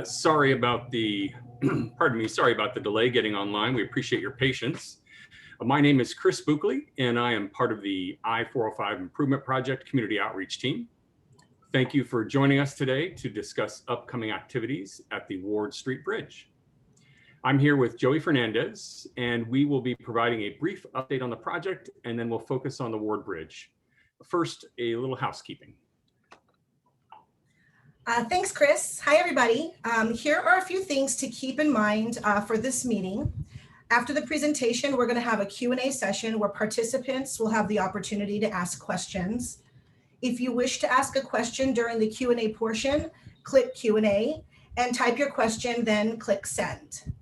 Sorry about the, sorry about the delay getting online. We appreciate your patience. My name is Chris Buckley, and I am part of the I-405 Improvement Project Community Outreach Team. Thank you for joining us today to discuss upcoming activities at the Ward Street Bridge. I'm here with Joey Fernandez, and we will be providing a brief update on the project, and then we'll focus on the Ward Bridge. First, a little housekeeping. Thanks, Chris. Hi, everybody. Here are a few things to keep in mind for this meeting. After the presentation, we're going to have a Q&A session where participants will have the opportunity to ask questions. If you wish to ask a question during the Q&A portion, click Q&A and type your question, then click send.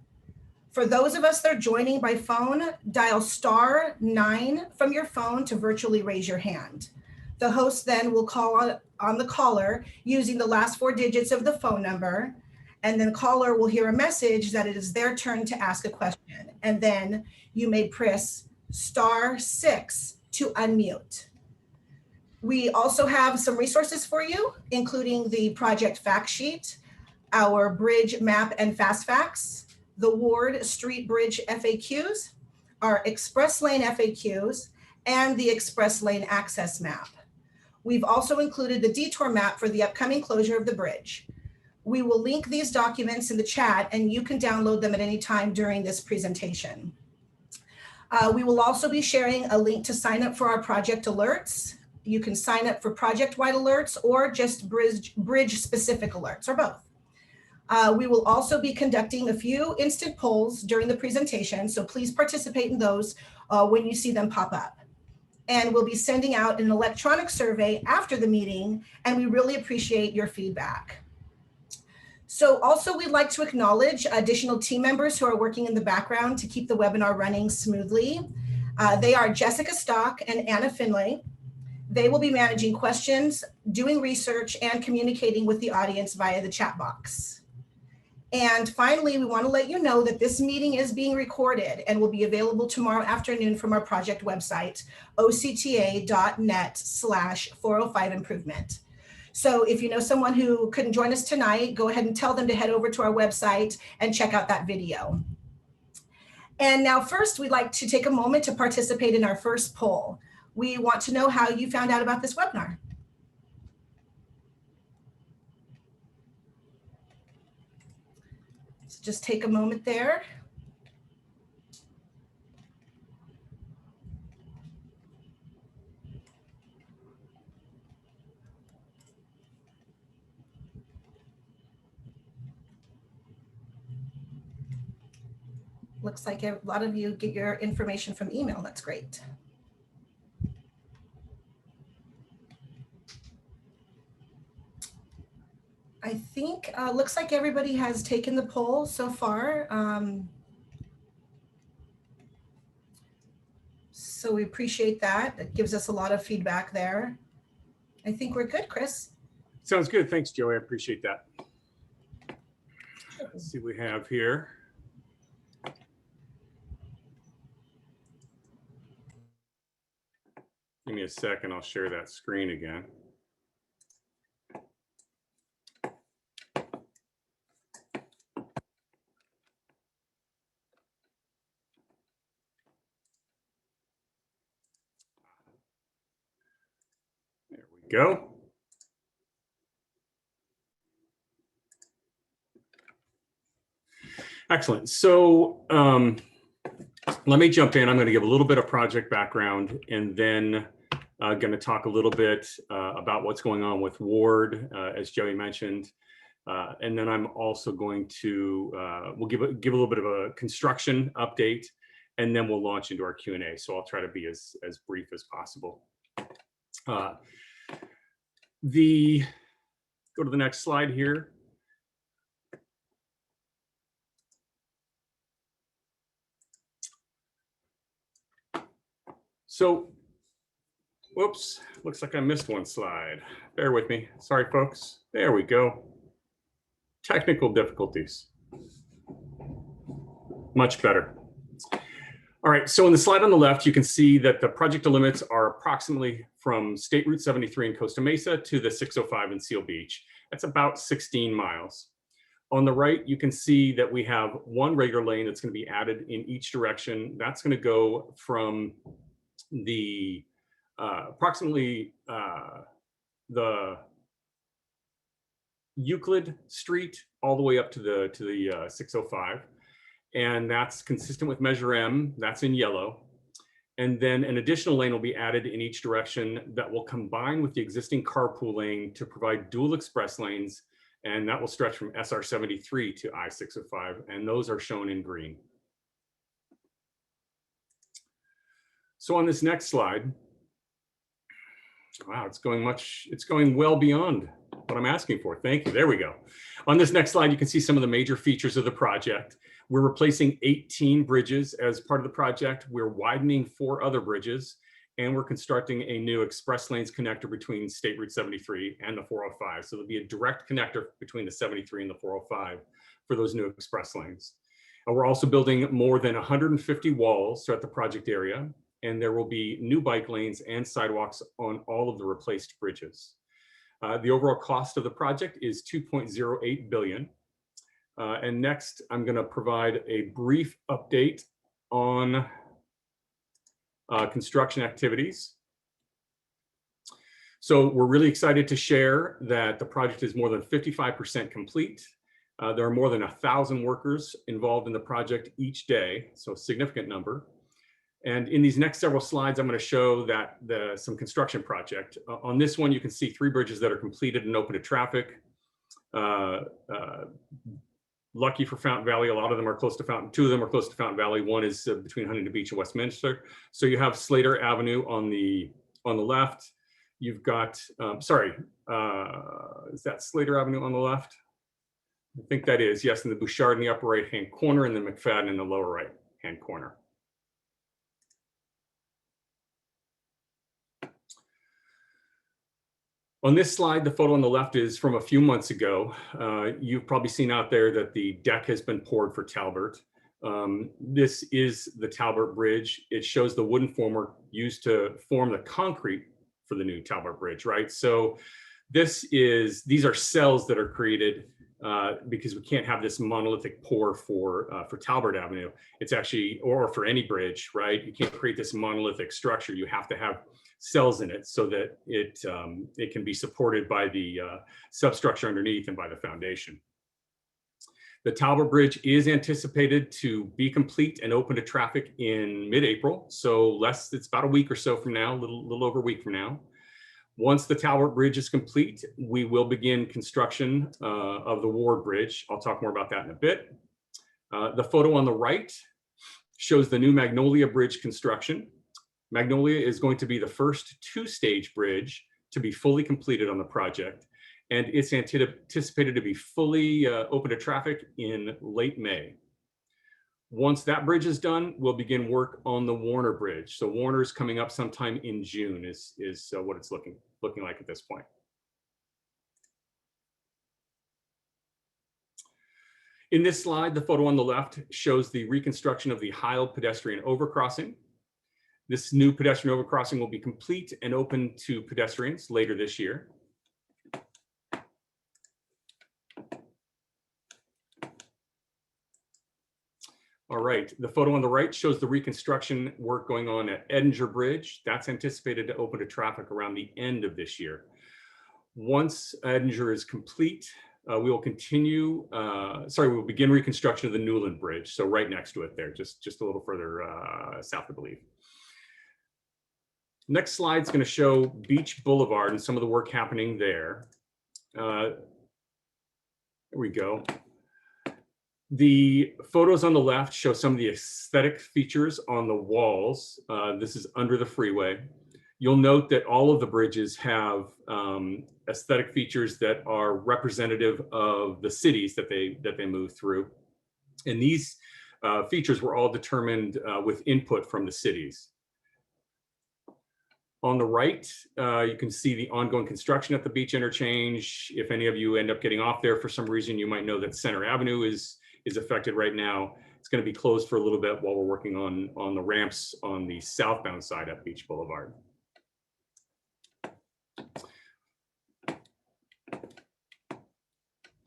For those of us that are joining by phone, dial *9 from your phone to virtually raise your hand. The host then will call on the caller using the last 4 digits of the phone number, and then caller will hear a message that it is their turn to ask a question, and then you may press *6 to unmute. We also have some resources for you, including the project fact sheet, our bridge map and fast facts, the Ward Street Bridge FAQs, our express lane FAQs, and the express lane access map. We've also included the detour map for the upcoming closure of the bridge. We will link these documents in the chat, and you can download them at any time during this presentation. We will also be sharing a link to sign up for our project alerts. You can sign up for project-wide alerts or just bridge-specific alerts, or both. We will also be conducting a few instant polls during the presentation, so please participate in those when you see them pop up. And we'll be sending out an electronic survey after the meeting, and we really appreciate your feedback. So also, we'd like to acknowledge additional team members who are working in the background to keep the webinar running smoothly. They are Jessica Stock and Anna Finlay. They will be managing questions, doing research, and communicating with the audience via the chat box. And finally, we want to let you know that this meeting is being recorded and will be available tomorrow afternoon from our project website, octa.net/405improvement. So if you know someone who couldn't join us tonight, go ahead and tell them to head over to our website and check out that video. And now first, we'd like to take a moment to participate in our first poll. We want to know how you found out about this webinar. So just take a moment there. Looks like a lot of you get your information from email. That's great. I think looks like everybody has taken the poll so far. So we appreciate that. It gives us a lot of feedback there. I think we're good, Chris. Sounds good. Thanks, Joey. I appreciate that. Let's see what we have here. Give me a second. I'll share that screen again. Go. Excellent. So let me jump in. I'm going to give a little bit of project background, and then going to talk a little bit about what's going on with Ward, as Joey mentioned. And then I'm also going to, we'll give a little bit of a construction update, and then we'll launch into our Q&A. So I'll try to be as brief as possible. Go to the next slide here. So, whoops, looks like I missed one slide. Bear with me. Sorry, folks. There we go. Technical difficulties. Much better. All right, so in the slide on the left, you can see that the project limits are approximately from State Route 73 in Costa Mesa to the 605 in Seal Beach. That's about 16 miles. On the right, you can see that we have one regular lane that's going to be added in each direction. That's going to go from the approximately the Euclid Street all the way up to the 605. And that's consistent with Measure M, that's in yellow. And then an additional lane will be added in each direction that will combine with the existing carpool lane to provide dual express lanes. And that will stretch from SR 73 to I-605. And those are shown in green. So on this next slide, wow, it's going well beyond what I'm asking for. Thank you. There we go. On this next slide, you can see some of the major features of the project. We're replacing 18 bridges as part of the project. We're widening 4 other bridges, and we're constructing a new express lanes connector between State Route 73 and the 405. So there'll be a direct connector between the 73 and the 405 for those new express lanes. And we're also building more than 150 walls throughout the project area, and there will be new bike lanes and sidewalks on all of the replaced bridges. The overall cost of the project is $2.08 billion. And next, I'm going to provide a brief update on construction activities. So we're really excited to share that the project is more than 55% complete. There are more than 1,000 workers involved in the project each day, so a significant number. And in these next several slides, I'm going to show that some construction project. On this one, you can see 3 bridges that are completed and open to traffic. Lucky for Fountain Valley, a lot of them are close to Fountain. 2 of them are close to Fountain Valley. One is between Huntington Beach and Westminster. So you have Slater Avenue on the left. You've got, is that Slater Avenue on the left? I think that is, yes, and the Bouchard in the upper right-hand corner and the McFadden in the lower right-hand corner. On this slide, the photo on the left is from a few months ago. You've probably seen out there that the deck has been poured for Talbert. This is the Talbert Bridge. It shows the wooden formwork used to form the concrete for the new Talbert Bridge, right? So these are cells that are created because we can't have this monolithic pour for Talbert Avenue. It's actually, or for any bridge, right? You can't create this monolithic structure. You have to have cells in it so that it can be supported by the substructure underneath and by the foundation. The Talbot Bridge is anticipated to be complete and open to traffic in mid-April. So it's about a week or so from now, a little over a week from now. Once the Talbot Bridge is complete, we will begin construction of the Ward Bridge. I'll talk more about that in a bit. The photo on the right shows the new Magnolia Bridge construction. Magnolia is going to be the first 2-stage bridge to be fully completed on the project, and it's anticipated to be fully open to traffic in late May. Once that bridge is done, we'll begin work on the Warner Bridge. So Warner is coming up sometime in June is what it's looking like at this point. In this slide, the photo on the left shows the reconstruction of the Heil pedestrian overcrossing. This new pedestrian overcrossing will be complete and open to pedestrians later this year. All right, the photo on the right shows the reconstruction work going on at Edinger Bridge. That's anticipated to open to traffic around the end of this year. Once Edinger is complete, we will begin reconstruction of the Newland Bridge. So right next to it there, just a little further south, I believe. Next slide is going to show Beach Boulevard and some of the work happening there. There we go. The photos on the left show some of the aesthetic features on the walls. This is under the freeway. You'll note that all of the bridges have aesthetic features that are representative of the cities that they move through. And these features were all determined with input from the cities. On the right, you can see the ongoing construction at the beach interchange. If any of you end up getting off there for some reason, you might know that Center Avenue is affected right now. It's going to be closed for a little bit while we're working on the ramps on the southbound side at Beach Boulevard.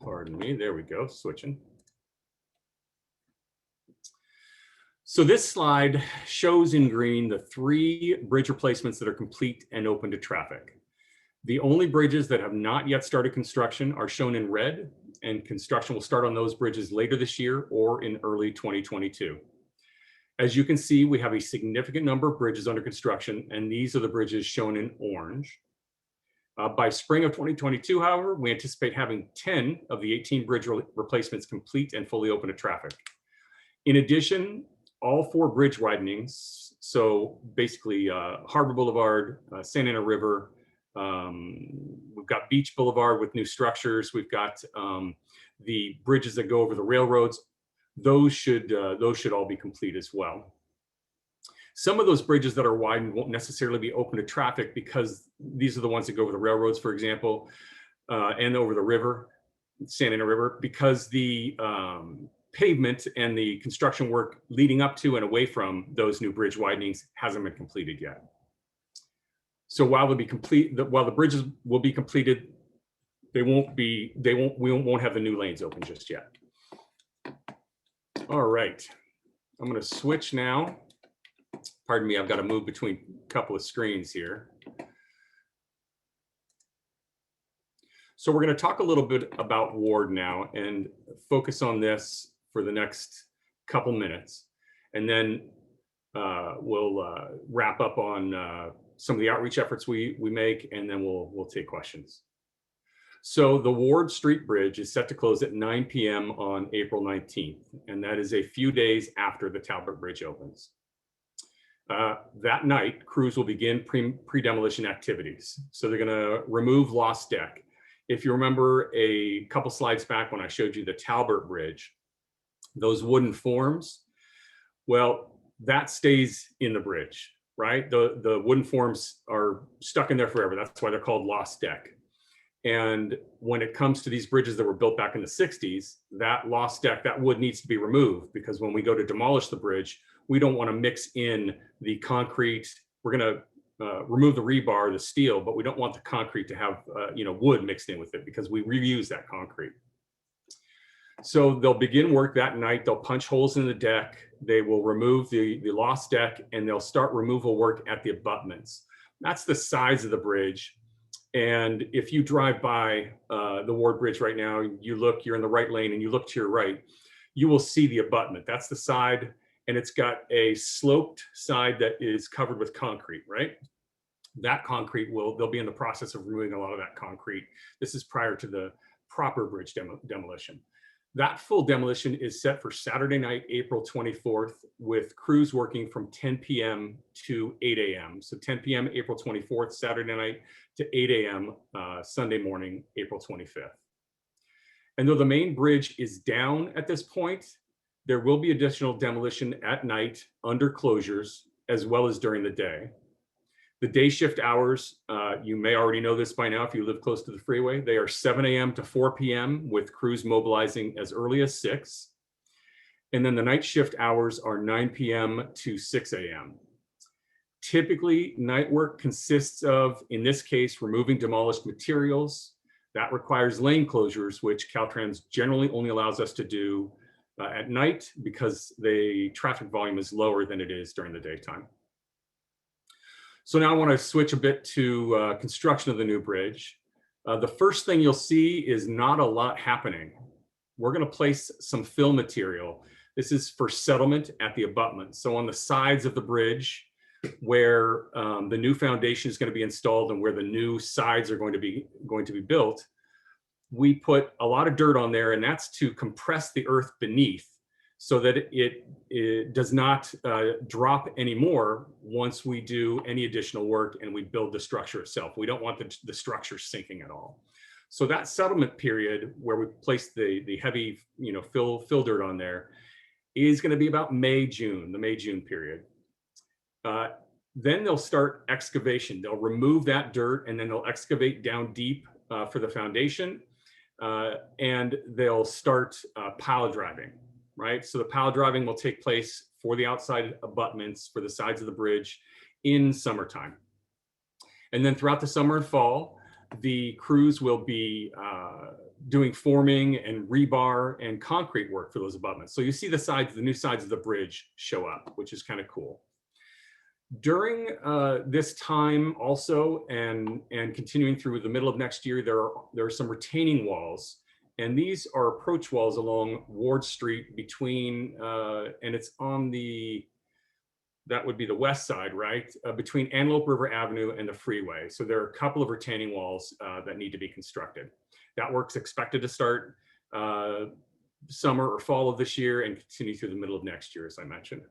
Pardon me, there we go, switching. So this slide shows in green the 3 bridge replacements that are complete and open to traffic. The only bridges that have not yet started construction are shown in red, and construction will start on those bridges later this year or in early 2022. As you can see, we have a significant number of bridges under construction, and these are the bridges shown in orange. By spring of 2022, however, we anticipate having 10 of the 18 bridge replacements complete and fully open to traffic. In addition, all 4 bridge widenings, so basically Harbor Boulevard, Santa Ana River, we've got Beach Boulevard with new structures, we've got the bridges that go over the railroads, those should all be complete as well. Some of those bridges that are widened won't necessarily be open to traffic because these are the ones that go over the railroads, for example, and over the river, Santa Ana River, because the pavement and the construction work leading up to and away from those new bridge widenings hasn't been completed yet. So while they'll be complete, while the bridges will be completed, we won't have the new lanes open just yet. All right, I'm going to switch now. Pardon me, I've got to move between a couple of screens here. So we're going to talk a little bit about Ward now and focus on this for the next couple minutes. And then we'll wrap up on some of the outreach efforts we make, and then we'll take questions. So the Ward Street Bridge is set to close at 9 p.m. on April 19th, and that is a few days after the Talbot Bridge opens. That night, crews will begin pre-demolition activities. So they're gonna remove lost deck. If you remember a couple slides back when I showed you the Talbot Bridge, those wooden forms, well, that stays in the bridge, right? The wooden forms are stuck in there forever. That's why they're called lost deck. And when it comes to these bridges that were built back in the 60s, that lost deck, that wood needs to be removed, because when we go to demolish the bridge, we don't want to mix in the concrete. We're going to remove the rebar, the steel, but we don't want the concrete to have wood mixed in with it, because we reuse that concrete. So they'll begin work that night. They'll punch holes in the deck. They will remove the lost deck, and they'll start removal work at the abutments. That's the size of the bridge. And if you drive by the Ward Bridge right now, you're in the right lane and you look to your right, you will see the abutment. That's the side, and it's got a sloped side that is covered with concrete, right? That concrete they'll be in the process of removing a lot of that concrete. This is prior to the proper bridge demolition. That full demolition is set for Saturday night, April 24th, with crews working from 10 p.m. to 8 a.m. So 10 p.m. April 24th, Saturday night, to 8 a.m. Sunday morning, April 25th. And though the main bridge is down at this point, there will be additional demolition at night under closures, as well as during the day. The day shift hours, you may already know this by now if you live close to the freeway, they are 7 a.m. to 4 p.m. with crews mobilizing as early as 6. And then the night shift hours are 9 p.m. to 6 a.m. Typically, night work consists of, in this case, removing demolished materials. That requires lane closures, which Caltrans generally only allows us to do at night, because the traffic volume is lower than it is during the daytime. So now I want to switch a bit to construction of the new bridge. The first thing you'll see is not a lot happening. We're going to place some fill material. This is for settlement at the abutment. So on the sides of the bridge, where the new foundation is going to be installed and where the new sides are going to be built, we put a lot of dirt on there, and that's to compress the earth beneath, so that it does not drop anymore once we do any additional work and we build the structure itself. We don't want the structure sinking at all. So that settlement period where we place the heavy fill dirt on there is going to be about May, June, the May-June period. Then they'll start excavation. They'll remove that dirt, and then they'll excavate down deep for the foundation, and they'll start pile driving. Right, so the pile driving will take place for the outside abutments for the sides of the bridge in summertime. And then throughout the summer and fall, the crews will be doing forming and rebar and concrete work for those abutments. So you see the sides, the new sides of the bridge show up, which is kind of cool. During this time also, and continuing through the middle of next year, there are some retaining walls. And these are approach walls along Ward Street between, and it's on the, that would be the west side, right? Between Antelope River Avenue and the freeway. So there are a couple of retaining walls that need to be constructed. That work's expected to start summer or fall of this year and continue through the middle of next year, as I mentioned.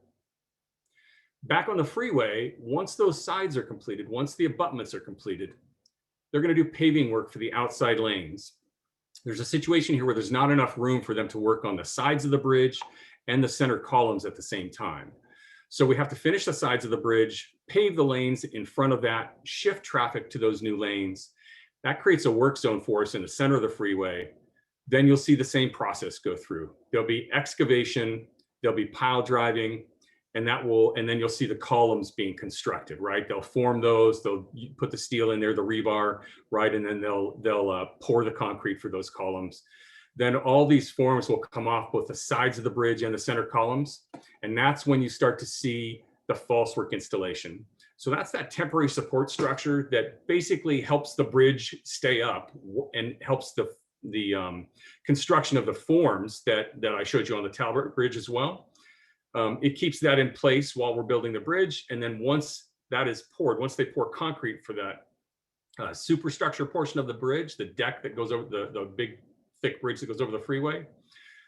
Back on the freeway, once those sides are completed, once the abutments are completed, they're going to do paving work for the outside lanes. There's a situation here where there's not enough room for them to work on the sides of the bridge and the center columns at the same time. So we have to finish the sides of the bridge, pave the lanes in front of that, shift traffic to those new lanes. That creates a work zone for us in the center of the freeway. Then you'll see the same process go through. There'll be excavation, there'll be pile driving, and then you'll see the columns being constructed, right? They'll form those, they'll put the steel in there, the rebar, right? And then they'll pour the concrete for those columns. Then all these forms will come off both the sides of the bridge and the center columns. And that's when you start to see the false work installation. So that's that temporary support structure that basically helps the bridge stay up and helps the construction of the forms that I showed you on the Talbot Bridge as well. It keeps that in place while we're building the bridge. And then once that is poured, once they pour concrete for that superstructure portion of the bridge, the deck that goes over the big thick bridge that goes over the freeway,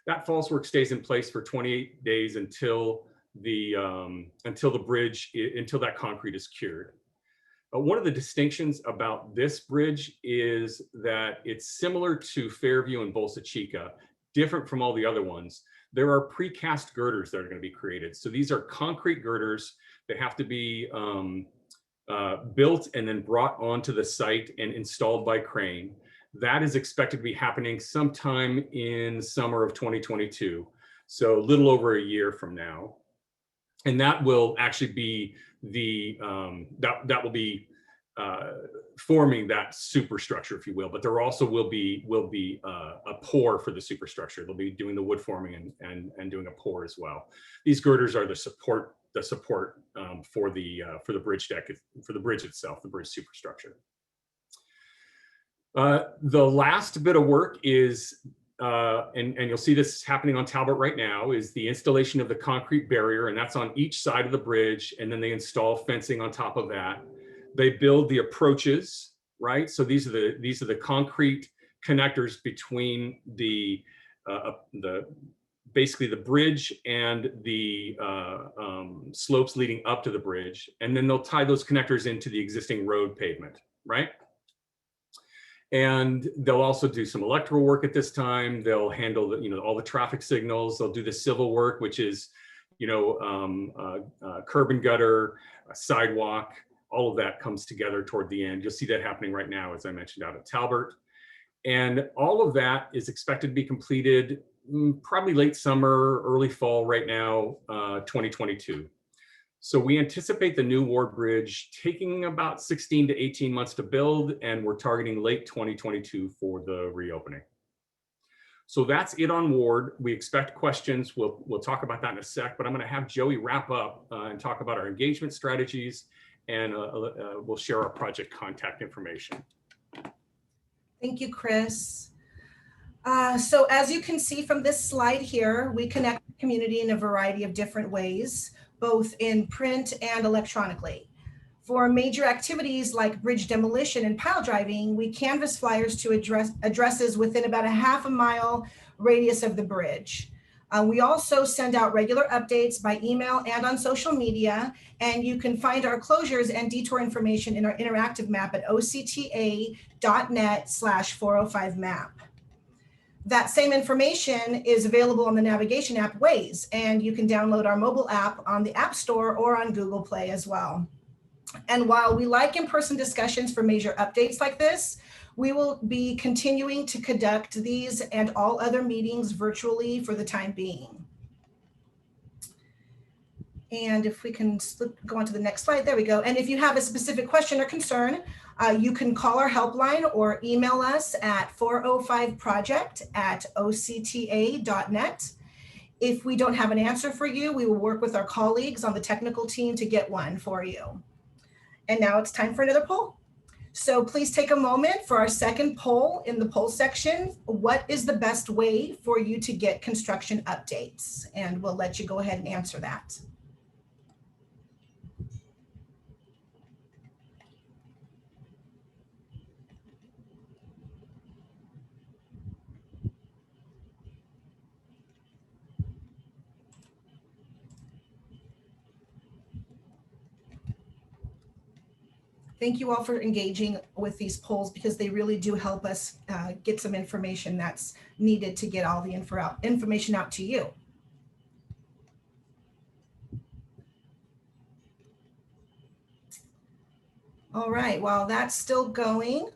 that false work stays in place for 28 days until that concrete is cured. One of the distinctions about this bridge is that it's similar to Fairview and Bolsa Chica, different from all the other ones. There are precast girders that are going to be created. So these are concrete girders. They have to be built and then brought onto the site and installed by crane. That is expected to be happening sometime in summer of 2022. So a little over a year from now. And that will actually be that will be forming that superstructure, if you will. But there also will be a pour for the superstructure. They'll be doing the wood forming and doing a pour as well. These girders are the support for the bridge deck, for the bridge itself, the bridge superstructure. The last bit of work is, and you'll see this happening on Talbot right now, is the installation of the concrete barrier, and that's on each side of the bridge, and then they install fencing on top of that. They build the approaches, right? So these are the concrete connectors between basically the bridge and the slopes leading up to the bridge, and then they'll tie those connectors into the existing road pavement, right? And they'll also do some electrical work at this time. They'll handle all the traffic signals. They'll do the civil work, which is curb and gutter, sidewalk. All of that comes together toward the end. You'll see that happening right now, as I mentioned, out at Talbot. And all of that is expected to be completed probably late summer, early fall right now, 2022. So we anticipate the new Ward Bridge taking about 16 to 18 months to build, and we're targeting late 2022 for the reopening. So that's it on Ward. We expect questions. We'll talk about that in a sec, but I'm going to have Joey wrap up and talk about our engagement strategies, and we'll share our project contact information. Thank you, Chris. So as you can see from this slide here, we connect the community in a variety of different ways, both in print and electronically. For major activities like bridge demolition and pile driving, we canvass flyers to addresses within about a half a mile radius of the bridge. We also send out regular updates by email and on social media, and you can find our closures and detour information in our interactive map at octa.net/405map. That same information is available on the navigation app Waze, and you can download our mobile app on the App Store or on Google Play as well. And while we like in-person discussions for major updates like this, we will be continuing to conduct these and all other meetings virtually for the time being. And if we can go on to the next slide, there we go. And if you have a specific question or concern, You can call our helpline or email us at 405project@octa.net. If we don't have an answer for you, we will work with our colleagues on the technical team to get one for you. And now it's time for another poll. So please take a moment for our second poll in the poll section. What is the best way for you to get construction updates? And we'll let you go ahead and answer that. Thank you all for engaging with these polls because they really do help us get some information that's needed to get all the information out to you. All right, while that's still going,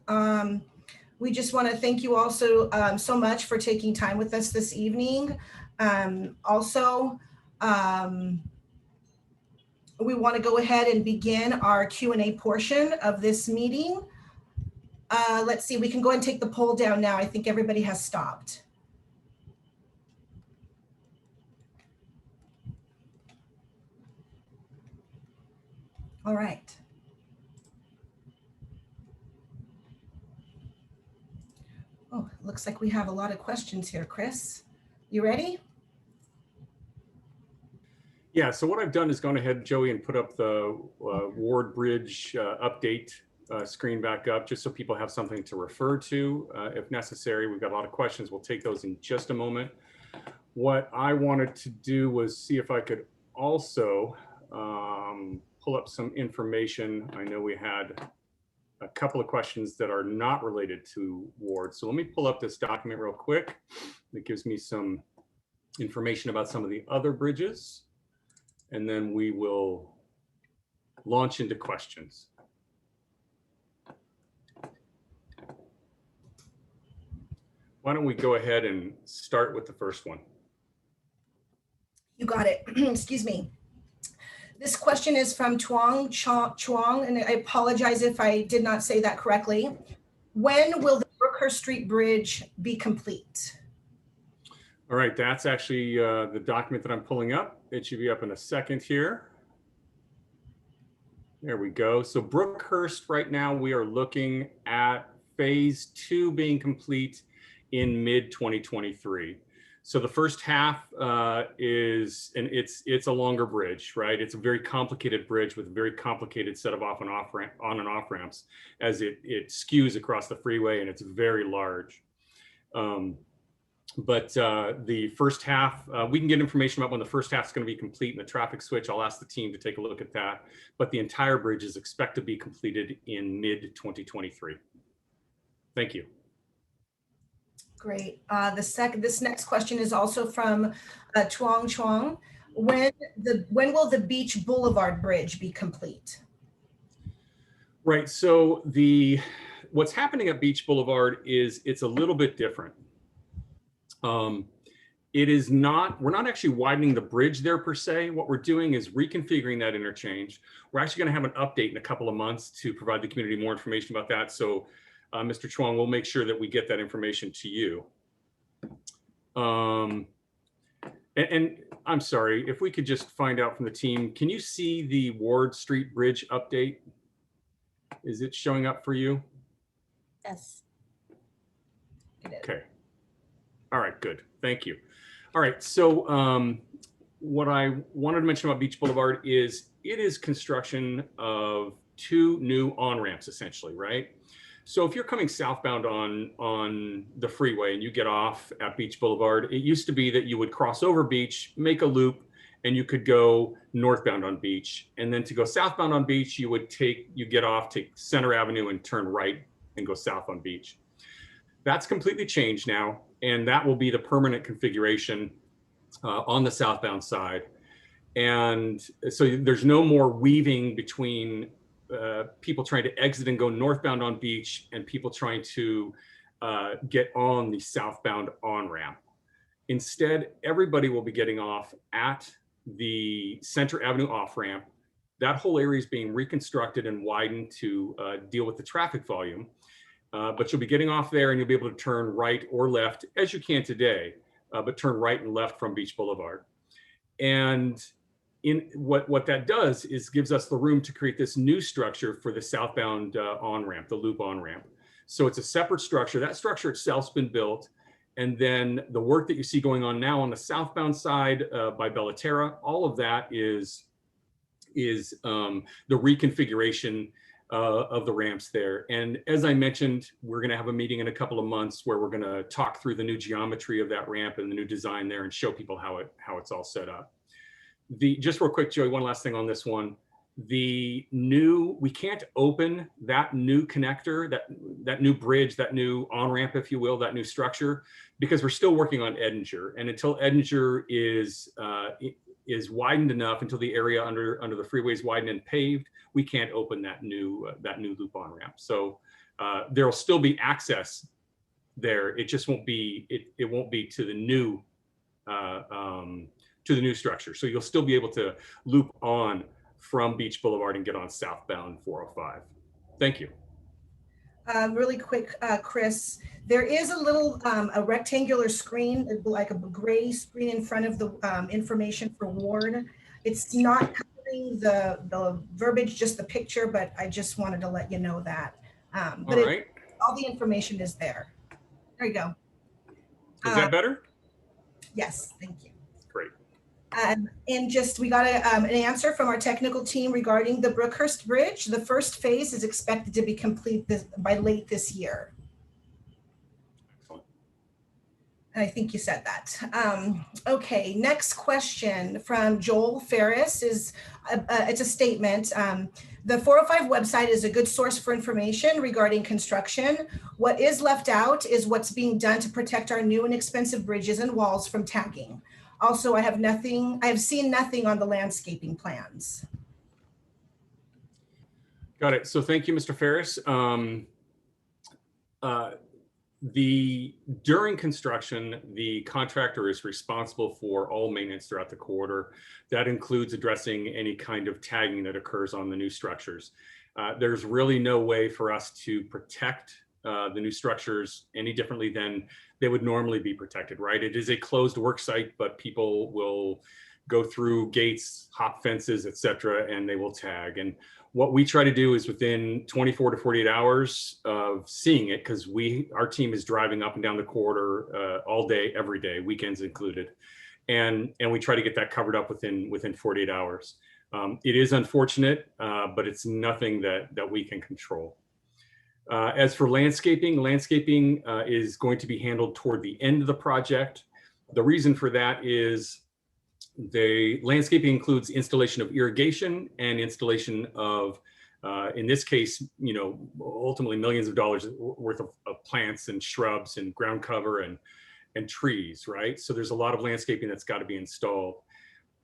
we just want to thank you also so much for taking time with us this evening. We want to go ahead and begin our Q&A portion of this meeting. Let's see, we can go ahead and take the poll down now. I think everybody has stopped. All right. Oh, looks like we have a lot of questions here, Chris. You ready? Yeah, so what I've done is gone ahead, Joey, and put up the Ward Bridge update screen back up just so people have something to refer to if necessary. We've got a lot of questions. We'll take those in just a moment. What I wanted to do was see if I could also pull up some information. I know we had a couple of questions that are not related to Ward. So let me pull up this document real quick. That gives me some information about some of the other bridges. And then we will launch into questions. Why don't we go ahead and start with the first one? You got it. Excuse me. This question is from Chuang, and I apologize if I did not say that correctly. When will the Brookhurst Street Bridge be complete? All right, that's actually the document that I'm pulling up. It should be up in a second here. There we go. So Brookhurst, right now, we are looking at phase 2 being complete in mid-2023. So the first half is, and it's a longer bridge, right? It's a very complicated bridge with a very complicated set of on and off ramps as it skews across the freeway, and it's very large. But the first half, we can get information about when the first half is going to be complete in the traffic switch. I'll ask the team to take a look at that. But the entire bridge is expected to be completed in mid-2023. Thank you. Great. This next question is also from Chuang. When will the Beach Boulevard Bridge be complete? Right. So what's happening at Beach Boulevard is it's a little bit different. We're not actually widening the bridge there per se. What we're doing is reconfiguring that interchange. We're actually going to have an update in a couple of months to provide the community more information about that. So Mr. Chuang, we'll make sure that we get that information to you. And I'm sorry, if we could just find out from the team, can you see the Ward Street Bridge update? Is it showing up for you? Yes. Okay. All right, good. Thank you. All right, so what I wanted to mention about Beach Boulevard is it is construction of 2 new on-ramps, essentially, right? So if you're coming southbound on the freeway and you get off at Beach Boulevard, it used to be that you would cross over Beach, make a loop, and you could go northbound on Beach. And then to go southbound on Beach, you get off, take Center Avenue and turn right and go south on Beach. That's completely changed now, and that will be the permanent configuration on the southbound side. And so there's no more weaving between people trying to exit and go northbound on Beach and people trying to get on the southbound on-ramp. Instead, everybody will be getting off at the Center Avenue off-ramp, That whole area is being reconstructed and widened to deal with the traffic volume. But you'll be getting off there and you'll be able to turn right or left as you can today, but turn right and left from Beach Boulevard. And in what that does is gives us the room to create this new structure for the southbound on-ramp, the loop on-ramp. So it's a separate structure. That structure itself's been built. And then the work that you see going on now on the southbound side by Bellaterra, all of that is the reconfiguration of the ramps there. And as I mentioned, we're going to have a meeting in a couple of months where we're going to talk through the new geometry of that ramp and the new design there and show people how it's all set up. Just real quick, Joey, one last thing on this one. We can't open that new connector, that new bridge, that new on-ramp, if you will, that new structure, because we're still working on Edinger. And until Edinger is widened enough, until the area under the freeway is widened and paved, we can't open that new loop on-ramp. So there'll still be access there. It just won't be it won't be to the new structure. So you'll still be able to loop on from Beach Boulevard and get on southbound 405. Thank you. Really quick, Chris, there is a little a rectangular screen, like a gray screen in front of the information for Ward. It's not covering the verbiage, just the picture, but I just wanted to let you know that. But all right. All the information is there. There you go. Is that better? Yes, thank you. Great. And we got an answer from our technical team regarding the Brookhurst Bridge. The first phase is expected to be complete by late this year. Excellent. And I think you said that. Okay, next question from Joel Ferris is, it's a statement. The 405 website is a good source for information regarding construction. What is left out is what's being done to protect our new and expensive bridges and walls from tagging. Also, I have seen nothing on the landscaping plans. Got it. So thank you, Mr. Ferris. During construction, the contractor is responsible for all maintenance throughout the corridor. That includes addressing any kind of tagging that occurs on the new structures. There's really no way for us to protect the new structures any differently than they would normally be protected, right? It is a closed work site, but people will go through gates, hop fences, et cetera, and they will tag. And what we try to do is within 24 to 48 hours of seeing it, because our team is driving up and down the corridor all day, every day, weekends included. And we try to get that covered up within 48 hours. It is unfortunate, but it's nothing that we can control. As for landscaping is going to be handled toward the end of the project. The reason for that is the landscaping includes installation of irrigation and installation of, in this case, ultimately millions of dollars worth of plants and shrubs and ground cover and trees, right? So there's a lot of landscaping that's got to be installed.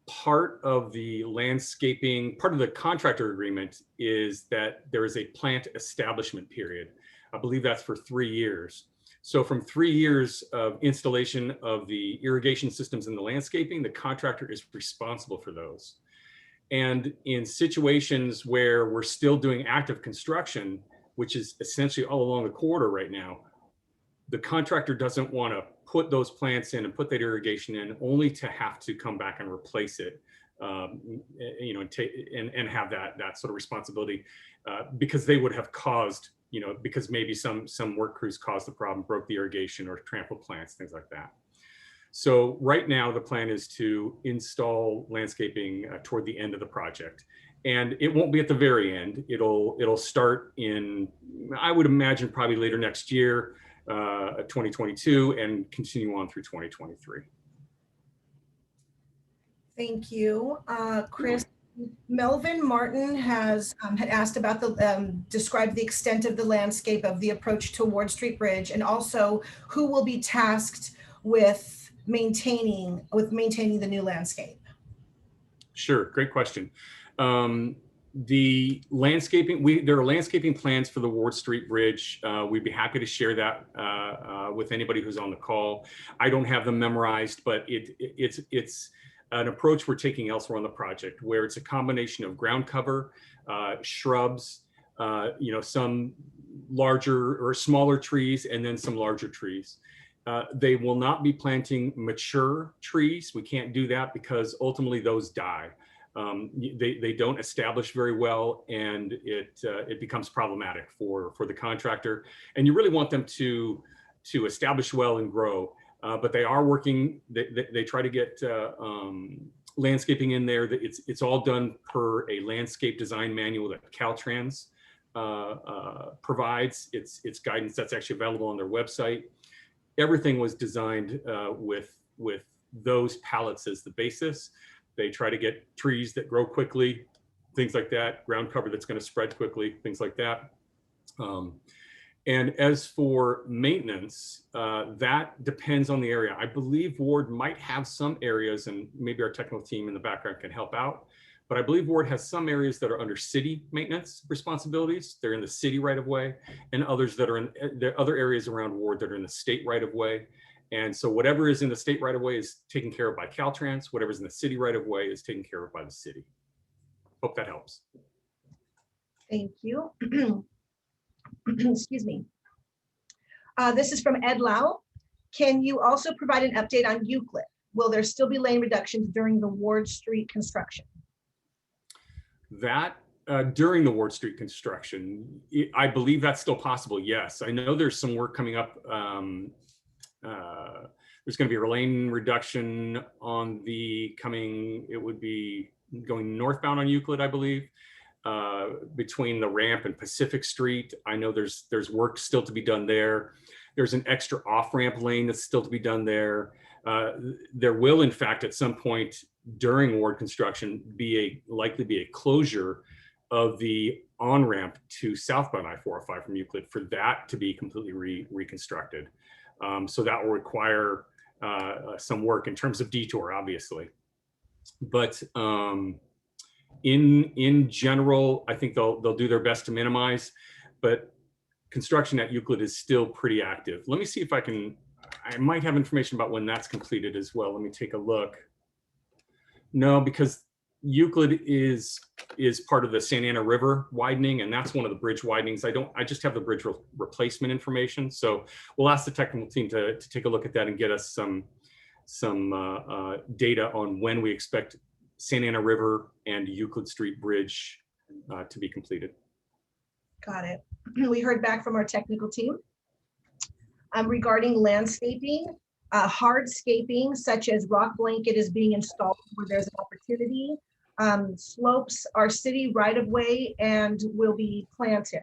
Part of the contractor agreement is that there is a plant establishment period. I believe that's for 3 years. So from 3 years of installation of the irrigation systems and the landscaping, the contractor is responsible for those. And in situations where we're still doing active construction, which is essentially all along the corridor right now, the contractor doesn't want to put those plants in and put that irrigation in only to have to come back and replace it, and have that sort of responsibility, because they would have caused, because maybe some work crews caused the problem, broke the irrigation or trampled plants, things like that. So right now the plan is to install landscaping toward the end of the project. And it won't be at the very end. It'll start in, I would imagine, probably later next year, 2022, and continue on through 2023. Thank you, Chris. Melvin Martin had asked about describe the extent of the landscape of the approach to Ward Street Bridge, and also who will be tasked with maintaining the new landscape. Sure, great question. The landscaping, there are landscaping plans for the Ward Street Bridge. We'd be happy to share that with anybody who's on the call. I don't have them memorized, but it's an approach we're taking elsewhere on the project, where it's a combination of ground cover, shrubs, some larger or smaller trees, and then some larger trees. They will not be planting mature trees. We can't do that because ultimately those die. They don't establish very well, and it becomes problematic for the contractor. And you really want them to establish well and grow. But they are working. They try to get landscaping in there. It's all done per a landscape design manual that Caltrans provides. It's guidance that's actually available on their website. Everything was designed with those pallets as the basis. They try to get trees that grow quickly, things like that, ground cover that's going to spread quickly, things like that. And as for maintenance, that depends on the area. I believe Ward might have some areas, and maybe our technical team in the background can help out, but I believe Ward has some areas that are under city maintenance responsibilities. They're in the city right of way, and others that are in the other areas around Ward that are in the state right of way. And so whatever is in the state right of way is taken care of by Caltrans. Whatever's in the city right of way is taken care of by the city. Hope that helps. Thank you. Excuse me. This is from Ed Lau. Can you also provide an update on Euclid? Will there still be lane reductions during the Ward Street construction? That during the Ward Street construction, I believe that's still possible. Yes, I know there's some work coming up. There's going to be a lane reduction on the coming, it would be going northbound on Euclid, I believe, between the ramp and Pacific Street. I know there's work still to be done there. There's an extra off-ramp lane that's still to be done there. There will, in fact, at some point during Ward construction, likely be a closure of the on-ramp to southbound I-405 from Euclid for that to be completely reconstructed. So that will require some work in terms of detour, obviously. But in general, I think they'll do their best to minimize, but construction at Euclid is still pretty active. Let me see if I might have information about when that's completed as well. Let me take a look. No, because Euclid is part of the Santa Ana River widening, and that's one of the bridge widenings. I just have the bridge replacement information. So we'll ask the technical team to take a look at that and get us some data on when we expect Santa Ana River and Euclid Street Bridge to be completed. Got it. We heard back from our technical team regarding landscaping. Hardscaping such as rock blanket is being installed where there's an opportunity. Slopes are city right of way and will be planted.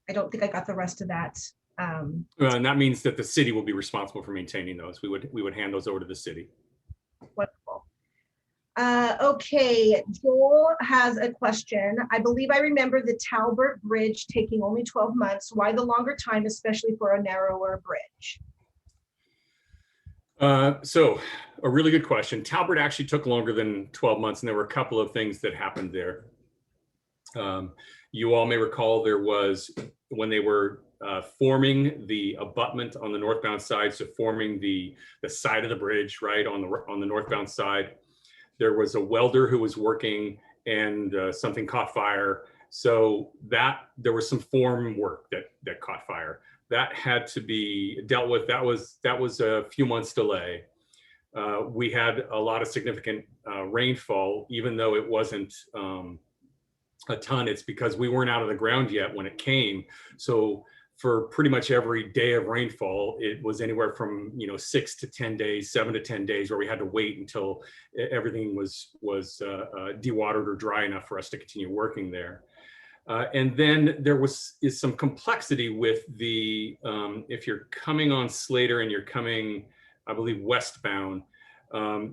I don't think I got the rest of that. And that means that the city will be responsible for maintaining those. We would hand those over to the city. Wonderful. Okay, Joel has a question. I believe I remember the Talbert Bridge taking only 12 months. Why the longer time, especially for a narrower bridge? So a really good question. Talbert actually took longer than 12 months, and there were a couple of things that happened there. You all may recall there was, when they were forming the abutment on the northbound side, so forming the side of the bridge, right, on the northbound side, there was a welder who was working and something caught fire. So there was some form work that caught fire. That had to be dealt with. That was a few months delay. We had a lot of significant rainfall, even though it wasn't a ton. It's because we weren't out of the ground yet when it came. So for pretty much every day of rainfall, it was anywhere from 6 to 10 days, 7 to 10 days, where we had to wait until everything was dewatered or dry enough for us to continue working there. And then there is some complexity with the, if you're coming on Slater and you're coming, I believe, westbound,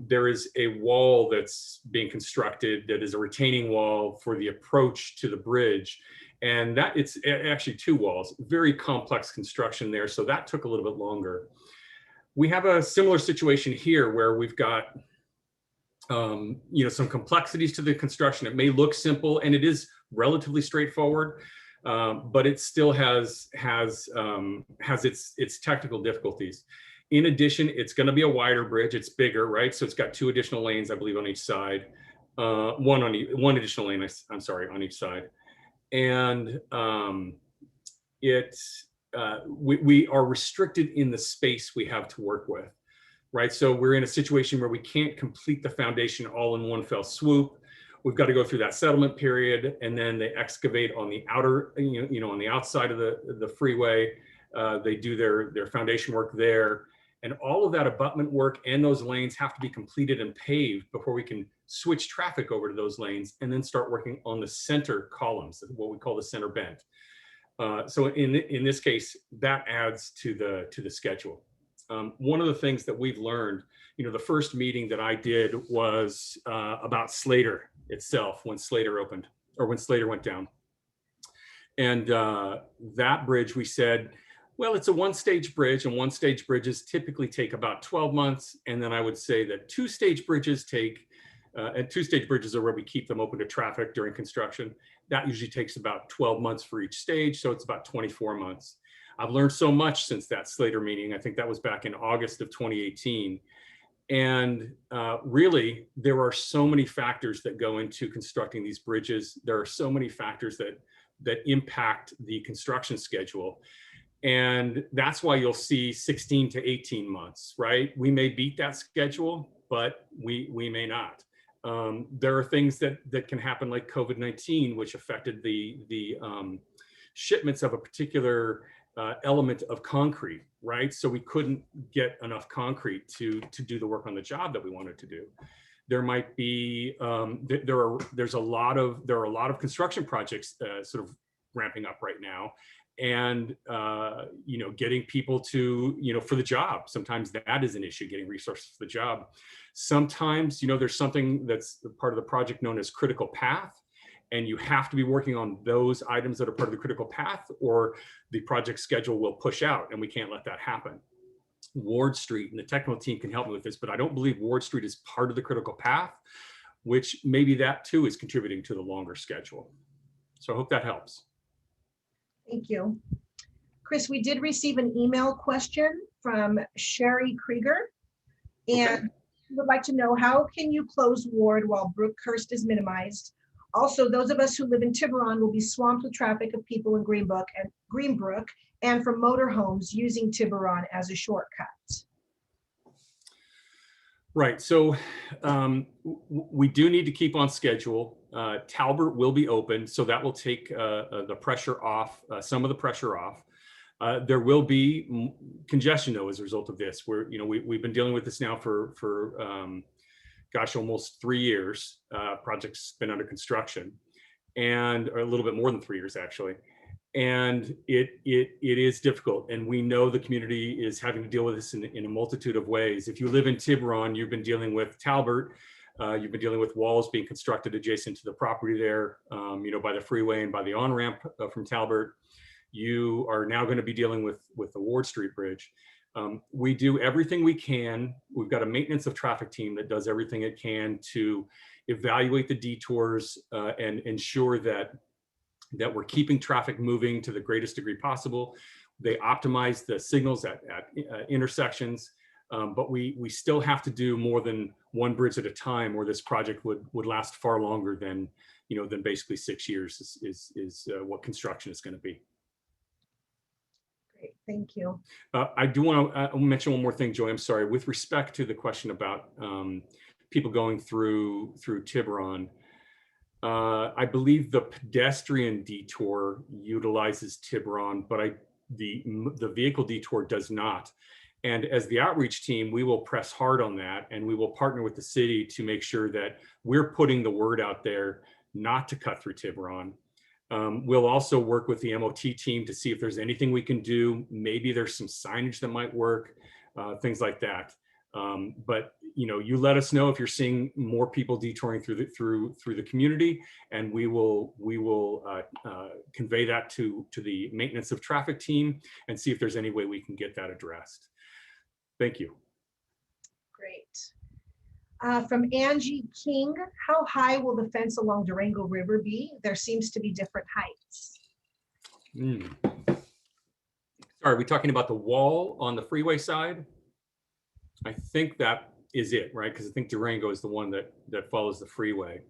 there is a wall that's being constructed that is a retaining wall for the approach to the bridge. And that it's actually two walls, very complex construction there. So that took a little bit longer. We have a similar situation here where we've got, some complexities to the construction. It may look simple, and it is relatively straightforward, but it still has its technical difficulties. In addition, it's going to be a wider bridge. It's bigger, right? So it's got 2 additional lanes, I believe, on each side. One additional lane, I'm sorry, on each side. And we are restricted in the space we have to work with, right? So we're in a situation where we can't complete the foundation all in one fell swoop. We've got to go through that settlement period, and then they excavate on the outer, on the outside of the freeway. They do their foundation work there. And all of that abutment work and those lanes have to be completed and paved before we can switch traffic over to those lanes and then start working on the center columns, what we call the center bent. So in this case, that adds to the schedule. One of the things that we've learned, the first meeting that I did was about Slater itself, when Slater opened, or when Slater went down. And that bridge, we said, well, it's a one-stage bridge, and one-stage bridges typically take about 12 months. And then I would say that two-stage bridges and two-stage bridges are where we keep them open to traffic during construction. That usually takes about 12 months for each stage, so it's about 24 months. I've learned so much since that Slater meeting. I think that was back in August of 2018. And really, there are so many factors that go into constructing these bridges. There are so many factors that impact the construction schedule. And that's why you'll see 16 to 18 months, right? We may beat that schedule, but we may not. There are things that can happen, like COVID-19, which affected the shipments of a particular element of concrete, right? So we couldn't get enough concrete to do the work on the job that we wanted to do. There might be there are a lot of construction projects sort of ramping up right now, and getting people to for the job. Sometimes that is an issue, getting resources for the job. Sometimes there's something that's part of the project known as critical path, and you have to be working on those items that are part of the critical path, or the project schedule will push out, and we can't let that happen. Ward Street, and the technical team can help me with this, but I don't believe Ward Street is part of the critical path, which maybe that too is contributing to the longer schedule. So I hope that helps. Thank you. Chris, we did receive an email question from Sherry Krieger, and would like to know, how can you close Ward while Brookhurst is minimized? Also, those of us who live in Tiburon will be swamped with traffic of people in Greenbrook and from motorhomes using Tiburon as a shortcut. Right. So we do need to keep on schedule. Talbert will be open, so that will take the pressure off, some of the pressure off. There will be congestion though as a result of this. We've been dealing with this now for almost 3 years. Project's been under construction, and or a little bit more than 3 years actually. And it is difficult, and we know the community is having to deal with this in a multitude of ways. If you live in Tiburon, you've been dealing with Talbert. You've been dealing with walls being constructed adjacent to the property there, by the freeway and by the on-ramp from Talbert. You are now going to be dealing with the Ward Street Bridge. We do everything we can. We've got a maintenance of traffic team that does everything it can to evaluate the detours and ensure that we're keeping traffic moving to the greatest degree possible. They optimize the signals at intersections, but we still have to do more than one bridge at a time, or this project would last far longer than basically 6 years is what construction is going to be. Great, thank you. I do want to mention one more thing, Joy. I'm sorry. With respect to the question about people going through Tiburon, I believe the pedestrian detour utilizes Tiburon, but the vehicle detour does not. And as the outreach team, we will press hard on that, and we will partner with the city to make sure that we're putting the word out there not to cut through Tiburon. We'll also work with the MOT team to see if there's anything we can do. Maybe there's some signage that might work, things like that. But you let us know if you're seeing more people detouring through the community, and we will convey that to the maintenance of traffic team and see if there's any way we can get that addressed. Thank you. Great. From Angie King, how high will the fence along Durango River be? There seems to be different heights. Sorry, are we talking about the wall on the freeway side? I think that is it, right? Because I think Durango is the one that follows the freeway.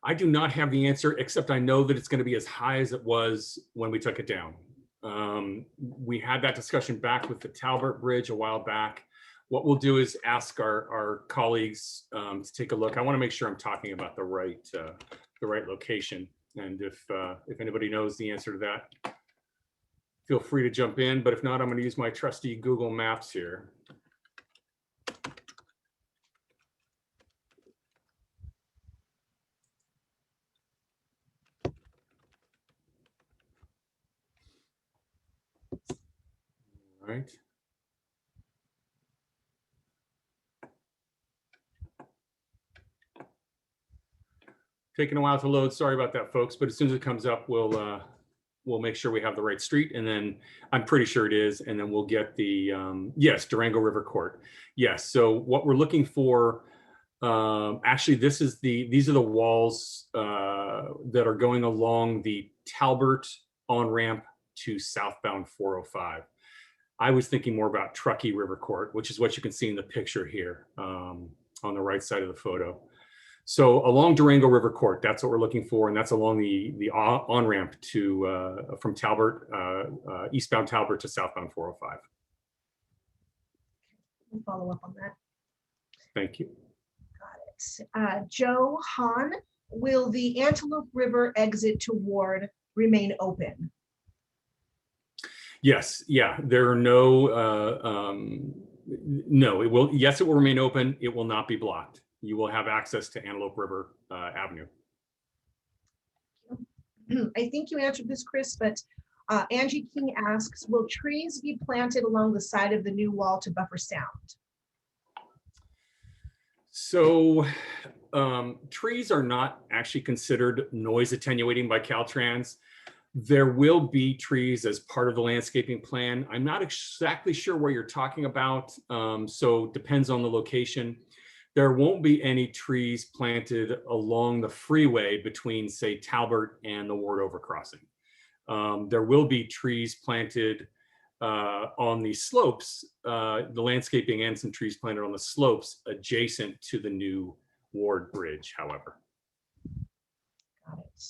I do not have the answer, except I know that it's going to be as high as it was when we took it down. We had that discussion back with the Talbot Bridge a while back. What we'll do is ask our colleagues to take a look. I want to make sure I'm talking about the right location. And if anybody knows the answer to that, feel free to jump in. But if not, I'm going to use my trusty Google Maps here. All right. Taking a while to load. Sorry about that, folks. But as soon as it comes up, we'll make sure we have the right street, and then I'm pretty sure it is, and then we'll get the yes, Durango River Court. Yes. So what we're looking for, actually, these are the walls that are going along the Talbot on-ramp to southbound 405. I was thinking more about Truckee River Court, which is what you can see in the picture here on the right side of the photo. So along Durango River Court, that's what we're looking for, and that's along the on-ramp to from Talbot, eastbound Talbot to southbound 405. We'll follow up on that. Thank you. Got it. Joe Hahn, will the Antelope River exit to Ward remain open? Yes. Yeah. There are no. No. It will. Yes, it will remain open. It will not be blocked. You will have access to Antelope River Avenue. I think you answered this, Chris, but Angie King asks, will trees be planted along the side of the new wall to buffer sound? So trees are not actually considered noise attenuating by Caltrans. There will be trees as part of the landscaping plan. I'm not exactly sure where you're talking about, so it depends on the location. There won't be any trees planted along the freeway between, say, Talbot and the Ward overcrossing. There will be trees planted on the slopes, the landscaping, and some trees planted on the slopes adjacent to the new Ward Bridge, however. Got it.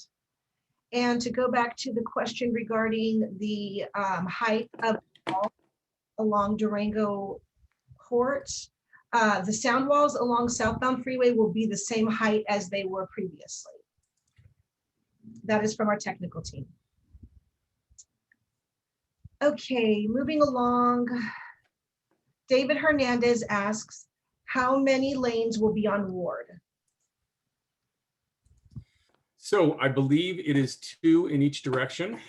And to go back to the question regarding the height of the wall along Durango Court, the sound walls along southbound freeway will be the same height as they were previously. That is from our technical team. Okay, moving along. David Hernandez asks, how many lanes will be on Ward? So I believe it is 2 in each direction.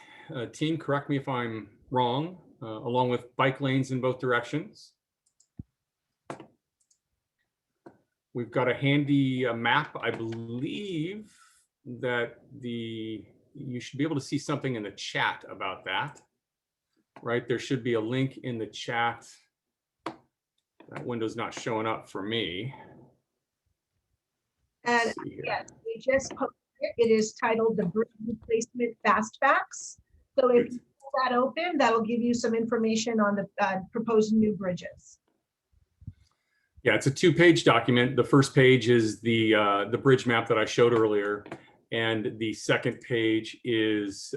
Team, correct me if I'm wrong, along with bike lanes in both directions. We've got a handy map. I believe that you should be able to see something in the chat about that, right? There should be a link in the chat. That window's not showing up for me. And yes, we just posted it. It is titled the Bridge Replacement Fast Facts. So if you pull that open, that'll give you some information on the proposed new bridges. Yeah, it's a 2-page document. The first page is the bridge map that I showed earlier, and the second page is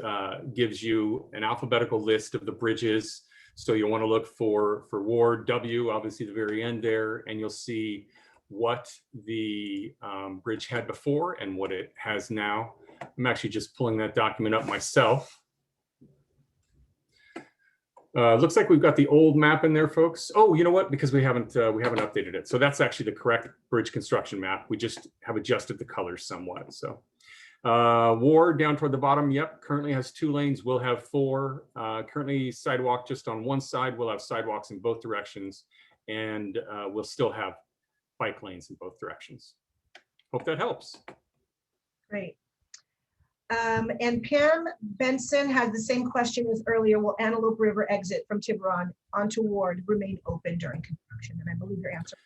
gives you an alphabetical list of the bridges. So you'll want to look for Ward W, obviously the very end there, and you'll see what the bridge had before and what it has now. I'm actually just pulling that document up myself. Looks like we've got the old map in there, folks. Oh, you know what? Because we haven't updated it. So that's actually the correct bridge construction map. We just have adjusted the colors somewhat. So Ward down toward the bottom, yep, currently has 2 lanes. We'll have 4. Currently sidewalk just on one side. We'll have sidewalks in both directions, and we'll still have bike lanes in both directions. Hope that helps. Great. And Pam Benson had the same question as earlier. Will Antelope River exit from Tiburon onto Ward remain open during construction? And I believe your answer.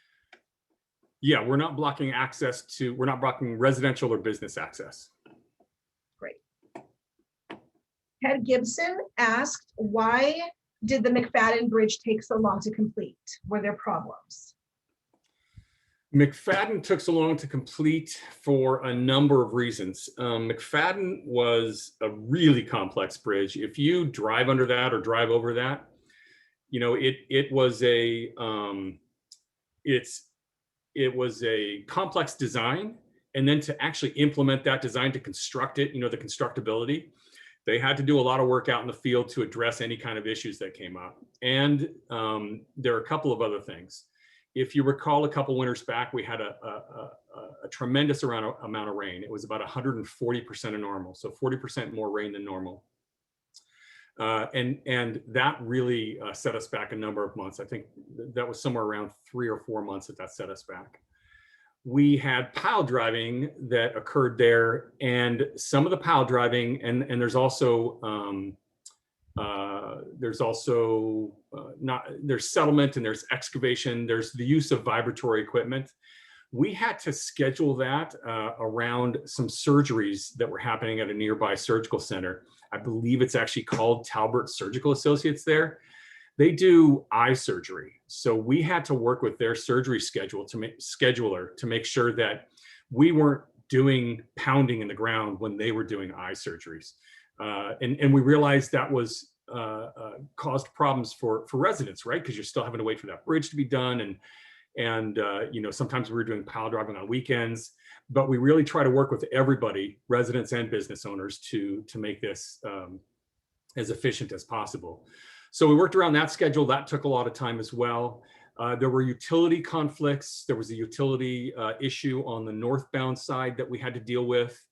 Yeah, we're not blocking we're not blocking residential or business access. Great. Ted Gibson asked, why did the McFadden Bridge take so long to complete? Were there problems? McFadden took so long to complete for a number of reasons. McFadden was a really complex bridge. If you drive under that or drive over that, you know, it was a complex design, and then to actually implement that design, to construct it, you know, the constructability, they had to do a lot of work out in the field to address any kind of issues that came up. And there are a couple of other things. If you recall, a couple winters back, we had a tremendous amount of rain. It was about 140% of normal, so 40% more rain than normal. And that really set us back a number of months. I think that was somewhere around 3 or 4 months that set us back. We had pile driving that occurred there, and some of the pile driving, and there's also there's settlement and there's excavation, there's the use of vibratory equipment. We had to schedule that around some surgeries that were happening at a nearby surgical center. I believe it's actually called Talbert Surgical Associates there. They do eye surgery. So we had to work with their surgery scheduler to make sure that we weren't doing pounding in the ground when they were doing eye surgeries. And we realized that was caused problems for residents, right? Because you're still having to wait for that bridge to be done. And you know, sometimes we were doing pile driving on weekends, but we really try to work with everybody, residents and business owners, to make this as efficient as possible. So we worked around that schedule. That took a lot of time as well. There were utility conflicts. There was a utility issue on the northbound side that we had to deal with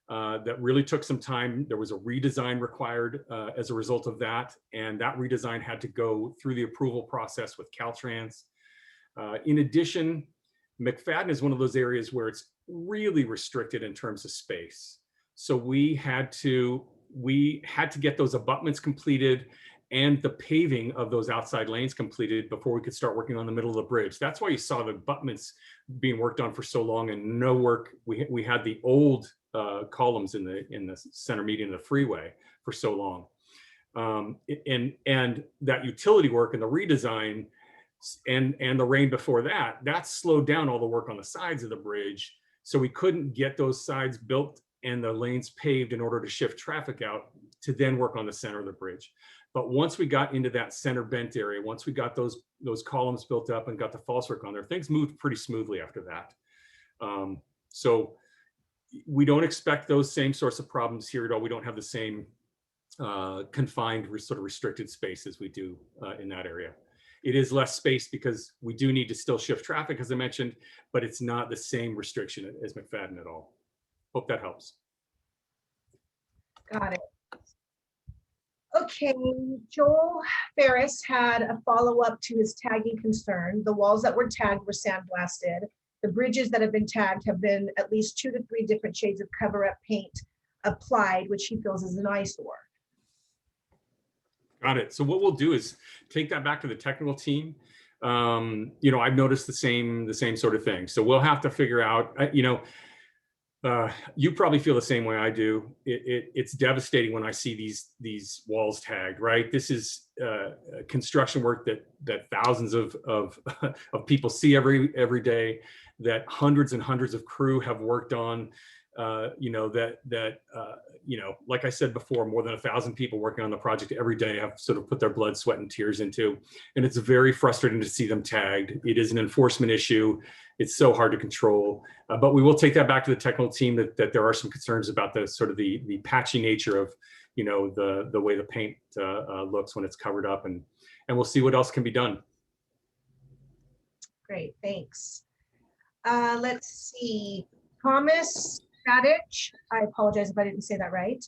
that really took some time. There was a redesign required as a result of that. And that redesign had to go through the approval process with Caltrans. In addition, McFadden is one of those areas where it's really restricted in terms of space. So we had to get those abutments completed and the paving of those outside lanes completed before we could start working on the middle of the bridge. That's why you saw the abutments being worked on for so long and no work. We had the old columns in the center median of the freeway for so long. And that utility work and the redesign and the rain before that slowed down all the work on the sides of the bridge. So we couldn't get those sides built and the lanes paved in order to shift traffic out to then work on the center of the bridge. But once we got into that center bent area, once we got those columns built up and got the false work on there, things moved pretty smoothly after that. So we don't expect those same sorts of problems here at all. We don't have the same confined sort of restricted space as we do in that area. It is less space because we do need to still shift traffic, as I mentioned, but it's not the same restriction as McFadden at all. Hope that helps. Got it. Okay, Joel Ferris had a follow-up to his tagging concern. The walls that were tagged were sandblasted. The bridges that have been tagged have been at least 2 to 3 different shades of cover-up paint applied, which he feels is an eyesore. Got it. So what we'll do is take that back to the technical team. You know, I've noticed the same sort of thing. So we'll have to figure out, you know, you probably feel the same way I do. It's devastating when I see these walls tagged, right? This is construction work that thousands of people see every day, that hundreds and hundreds of crew have worked on. You know, you know, like I said before, more than 1,000 people working on the project every day have sort of put their blood, sweat, and tears into, and it's very frustrating to see them tagged. It is an enforcement issue. It's so hard to control, but we will take that back to the technical team that there are some concerns about the sort of the patchy nature of, you know, the way the paint looks when it's covered up, and we'll see what else can be done. Great, thanks. Let's see, Thomas Sadich, I apologize if I didn't say that right,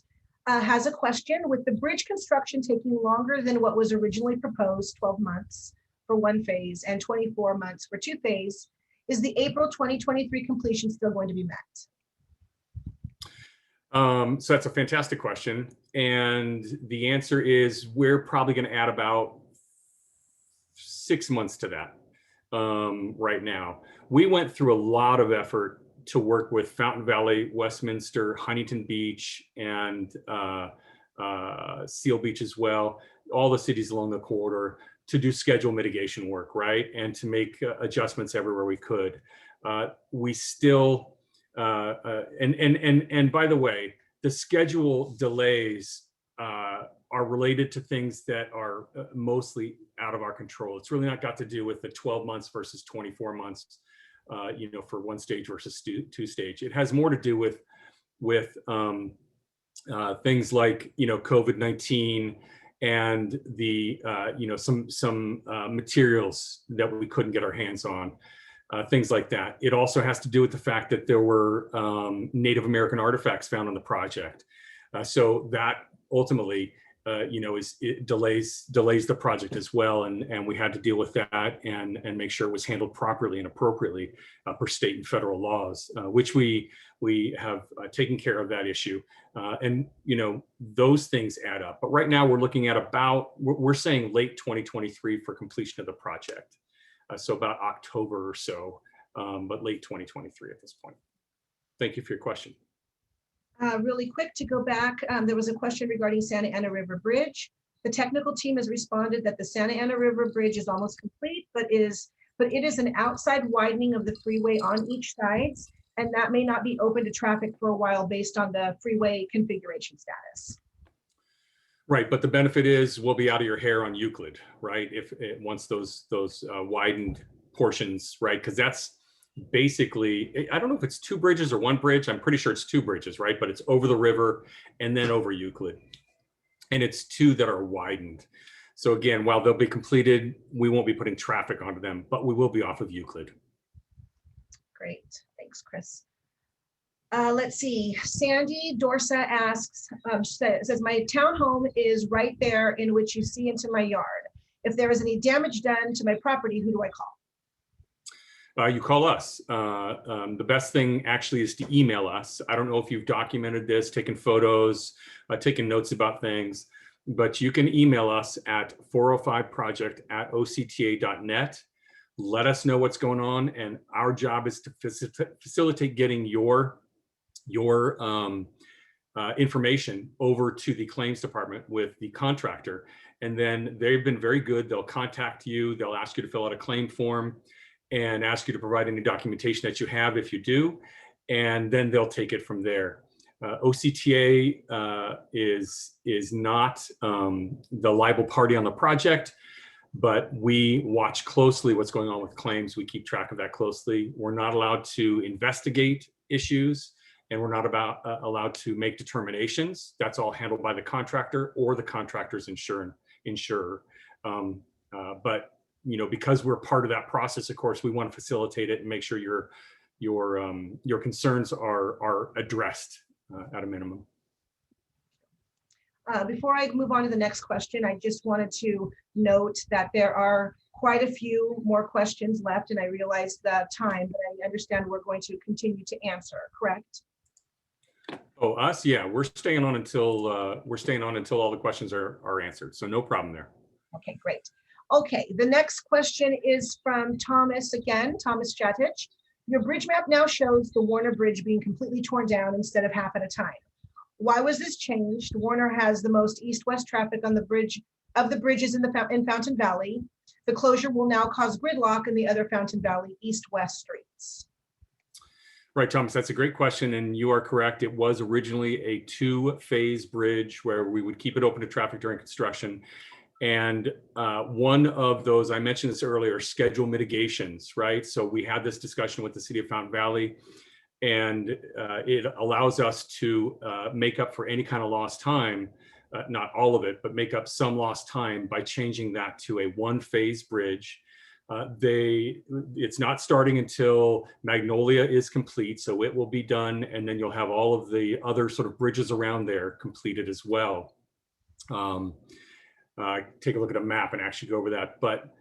has a question. With the bridge construction taking longer than what was originally proposed, 12 months for one phase and 24 months for two phases, is the April 2023 completion still going to be met? So that's a fantastic question. And the answer is we're probably going to add about 6 months to that right now. We went through a lot of effort to work with Fountain Valley, Westminster, Huntington Beach, and Seal Beach as well. all the cities along the corridor to do schedule mitigation work, right? And to make adjustments everywhere we could. We still, and by the way, the schedule delays are related to things that are mostly out of our control. It's really not got to do with the 12 months versus 24 months, for one stage versus two stage. It has more to do with things like, COVID-19 and the, some materials that we couldn't get our hands on, things like that. It also has to do with the fact that there were Native American artifacts found on the project. So that ultimately, it delays the project as well. And we had to deal with that and make sure it was handled properly and appropriately per state and federal laws, which we have taken care of that issue. And, those things add up. But right now we're looking at we're saying late 2023 for completion of the project. So about October or so, but late 2023 at this point. Thank you for your question. Really quick to go back, there was a question regarding Santa Ana River Bridge. The technical team has responded that the Santa Ana River Bridge is almost complete, but it is an outside widening of the freeway on each side, and that may not be open to traffic for a while based on the freeway configuration status. Right, but the benefit is we'll be out of your hair on Euclid, right? Once those widened portions, right? Because that's basically, I don't know if it's two bridges or one bridge. I'm pretty sure it's two bridges, right? But it's over the river and then over Euclid. And it's two that are widened. So again, while they'll be completed, we won't be putting traffic onto them, but we will be off of Euclid. Great, thanks, Chris. Let's see, Sandy Dorsa asks, says, my townhome is right there in which you see into my yard. If there is any damage done to my property, who do I call? You call us. The best thing actually is to email us. I don't know if you've documented this, taken photos, taken notes about things, but you can email us at 405project@octa.net. Let us know what's going on, and our job is to facilitate getting your information over to the claims department with the contractor. And then they've been very good. They'll contact you. They'll ask you to fill out a claim form and ask you to provide any documentation that you have if you do. And then they'll take it from there. OCTA is not the liable party on the project, but we watch closely what's going on with claims. We keep track of that closely. We're not allowed to investigate issues, and we're not allowed to make determinations. That's all handled by the contractor or the contractor's insurer. But because we're part of that process, of course, we want to facilitate it and make sure your concerns are addressed at a minimum. Before I move on to the next question, I just wanted to note that there are quite a few more questions left, and I realize the time, but I understand we're going to continue to answer, correct? Oh, us? Yeah, we're staying on until all the questions are answered. So no problem there. Okay, great. Okay, the next question is from Thomas again, Thomas Chatich. Your bridge map now shows the Warner Bridge being completely torn down instead of half at a time. Why was this changed? Warner has the most east-west traffic on the bridge of the bridges in Fountain Valley. The closure will now cause gridlock in the other Fountain Valley east-west streets. Right, Thomas, that's a great question, and you are correct. It was originally a two-phase bridge where we would keep it open to traffic during construction. And one of those, I mentioned this earlier, schedule mitigations, right? So we had this discussion with the city of Fountain Valley, and it allows us to make up for any kind of lost time, not all of it, but make up some lost time by changing that to a one-phase bridge. It's not starting until Magnolia is complete, so it will be done, and then you'll have all of the other sort of bridges around there completed as well. Take a look at a map and actually go over that. But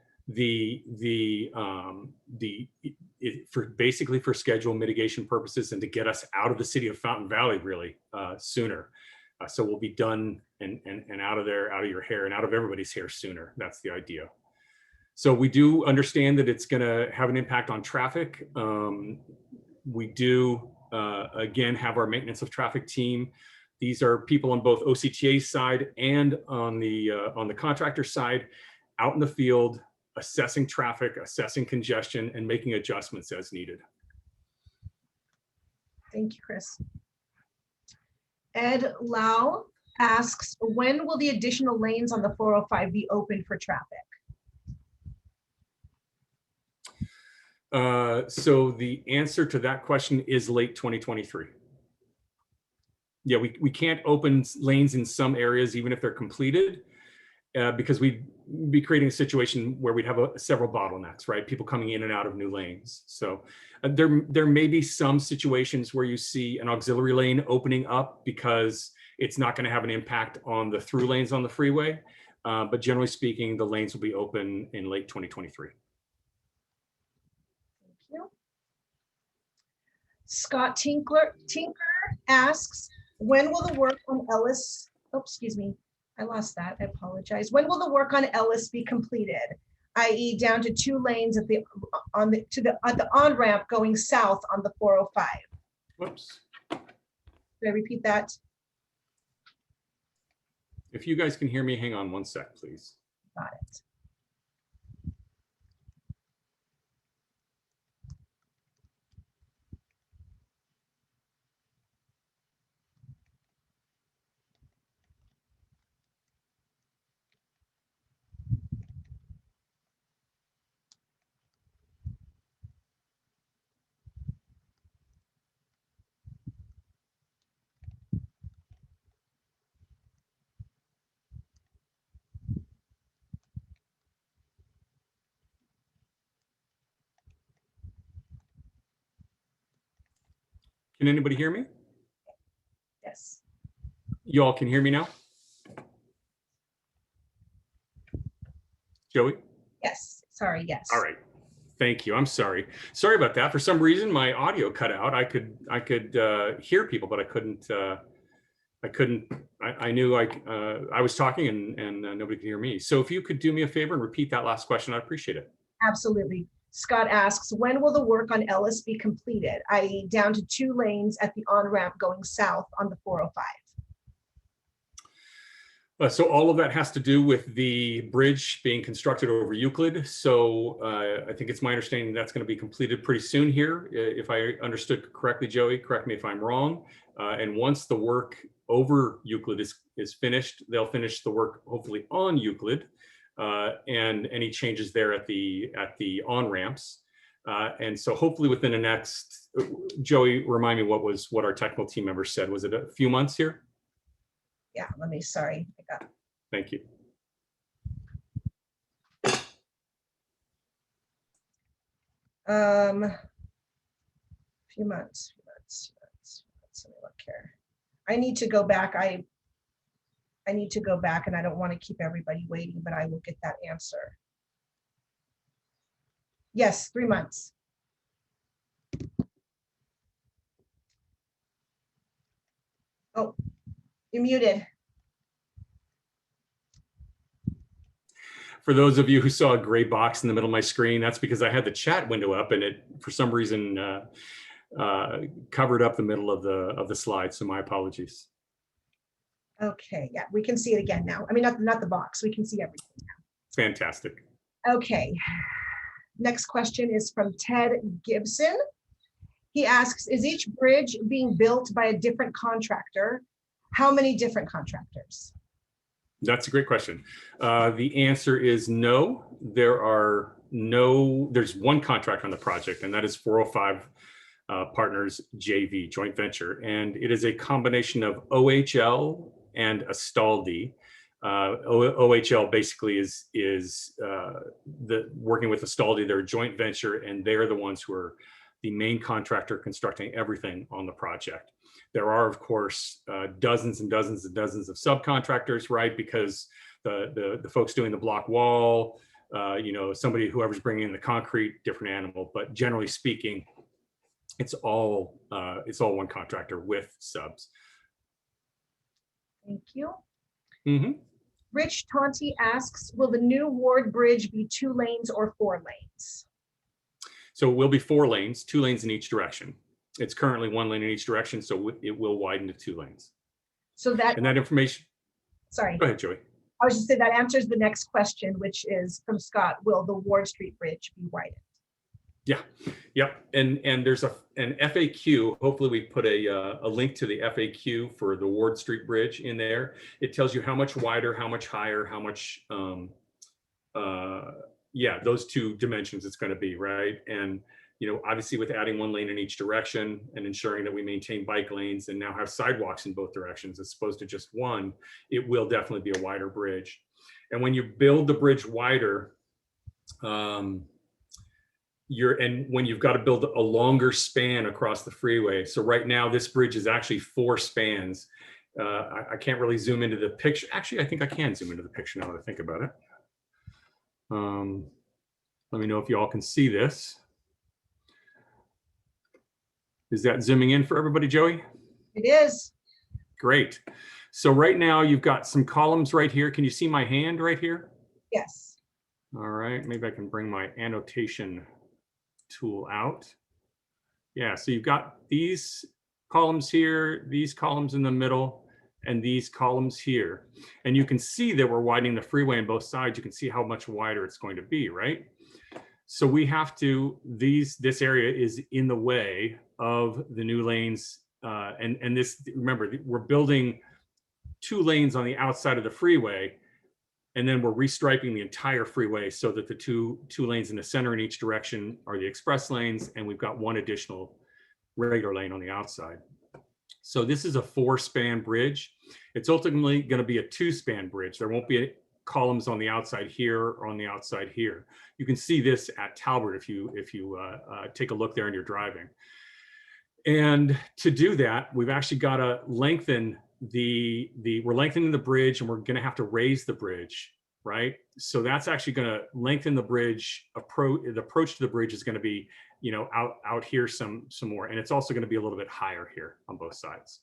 basically for schedule mitigation purposes and to get us out of the city of Fountain Valley really sooner. So we'll be done and out of there, out of your hair and out of everybody's hair sooner. That's the idea. So we do understand that it's going to have an impact on traffic. We do, again, have our maintenance of traffic team These are people on both OCTA's side and on the contractor side, out in the field, assessing traffic, assessing congestion, and making adjustments as needed. Thank you, Chris. Ed Lau asks, when will the additional lanes on the 405 be open for traffic? So the answer to that question is late 2023. Yeah, we can't open lanes in some areas, even if they're completed, because we'd be creating a situation where we'd have several bottlenecks, right? People coming in and out of new lanes. So there may be some situations where you see an auxiliary lane opening up because it's not going to have an impact on the through lanes on the freeway. But generally speaking, the lanes will be open in late 2023. Thank you. Scott Tinker asks, when will the work on Ellis, oh, excuse me, I lost that, I apologize. When will the work on Ellis be completed, i.e. down to 2 lanes at the on-ramp going south on the 405? Whoops. Did I repeat that? If you guys can hear me, hang on one sec, please. Got it. Can anybody hear me? Yes. You all can hear me now? Joey? Yes. Sorry. Yes. All right. Thank you. I'm sorry. Sorry about that. For some reason, my audio cut out. I could hear people, but I couldn't. I knew I was talking and nobody could hear me. So if you could do me a favor and repeat that last question, I'd appreciate it. Absolutely. Scott asks, when will the work on Ellis be completed, i.e. down to 2 lanes at the on-ramp going south on the 405? So all of that has to do with the bridge being constructed over Euclid. So I think it's my understanding that's going to be completed pretty soon here. If I understood correctly, Joey, correct me if I'm wrong. And once the work over Euclid is finished, they'll finish the work hopefully on Euclid and any changes there at the on-ramps. And so hopefully within the next, Joey, remind me what our technical team members said. Was it a few months here? Yeah, sorry. I got it. Thank you. Few months. Let me look here. I need to go back. I need to go back and I don't want to keep everybody waiting, but I will get that answer. Yes, 3 months. Oh, you're muted. For those of you who saw a gray box in the middle of my screen, that's because I had the chat window up and it, for some reason, covered up the middle of the slide. So my apologies. Okay, yeah, we can see it again now. I mean, not the box. We can see everything now. Fantastic. Okay. Next question is from Ted Gibson. He asks, is each bridge being built by a different contractor? How many different contractors? That's a great question. The answer is no. There's one contractor on the project, and that is 405 Partners JV, joint venture. And it is a combination of OHL and Astaldi. OHL basically is working with Astaldi. They're a joint venture, and they're the ones who are the main contractor constructing everything on the project. There are, of course, dozens and dozens and dozens of subcontractors, right? Because the folks doing the block wall, whoever's bringing in the concrete, different animal. But generally speaking, it's all one contractor with subs. Thank you. Mm-hmm. Rich Tonti asks, will the new Ward Bridge be 2 lanes or 4 lanes? So it will be 4 lanes, 2 lanes in each direction. It's currently 1 lane in each direction, so it will widen to 2 lanes. So that, And that information, sorry, go ahead, Joey. I was just saying that answers the next question, which is from Scott, will the Ward Street Bridge be widened? Yeah, yep. And there's an FAQ. Hopefully we put a link to the FAQ for the Ward Street Bridge in there. It tells you how much wider, how much higher, how much, yeah, those two dimensions it's going to be, right? And, you know, obviously with adding one lane in each direction and ensuring that we maintain bike lanes and now have sidewalks in both directions as opposed to just one, it will definitely be a wider bridge. And when you build the bridge wider, when you've got to build a longer span across the freeway. So right now this bridge is actually 4 spans. I can't really zoom into the picture. Actually, I think I can zoom into the picture now that I think about it. Let me know if you all can see this. Is that zooming in for everybody, Joey? It is. Great. So right now you've got some columns right here. Can you see my hand right here? Yes. All right, maybe I can bring my annotation tool out. Yeah, so you've got these columns here, these columns in the middle, and these columns here. And you can see that we're widening the freeway on both sides. You can see how much wider it's going to be, right? So we have to, this area is in the way of the new lanes. And this, remember, we're building 2 lanes on the outside of the freeway, and then we're restriping the entire freeway so that the two lanes in the center in each direction are the express lanes, and we've got 1 additional regular lane on the outside. So this is a 4-span bridge. It's ultimately going to be a 2-span bridge. There won't be columns on the outside here or on the outside here. You can see this at Talbot if you take a look there and you're driving. And to do that, we've actually got to lengthen we're lengthening the bridge, and we're going to have to raise the bridge, right? So that's actually going to lengthen the bridge. The approach to the bridge is going to be, you know, out here some more, and it's also going to be a little bit higher here on both sides.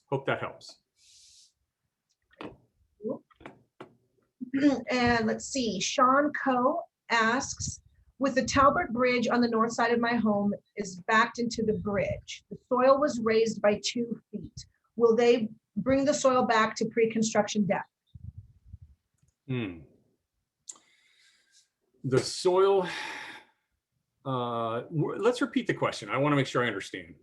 Hope that helps. And let's see, Sean Coe asks, with the Talbot Bridge on the north side of my home is backed into the bridge. The soil was raised by 2 feet. Will they bring the soil back to pre-construction depth? The soil, let's repeat the question. I want to make sure I understand.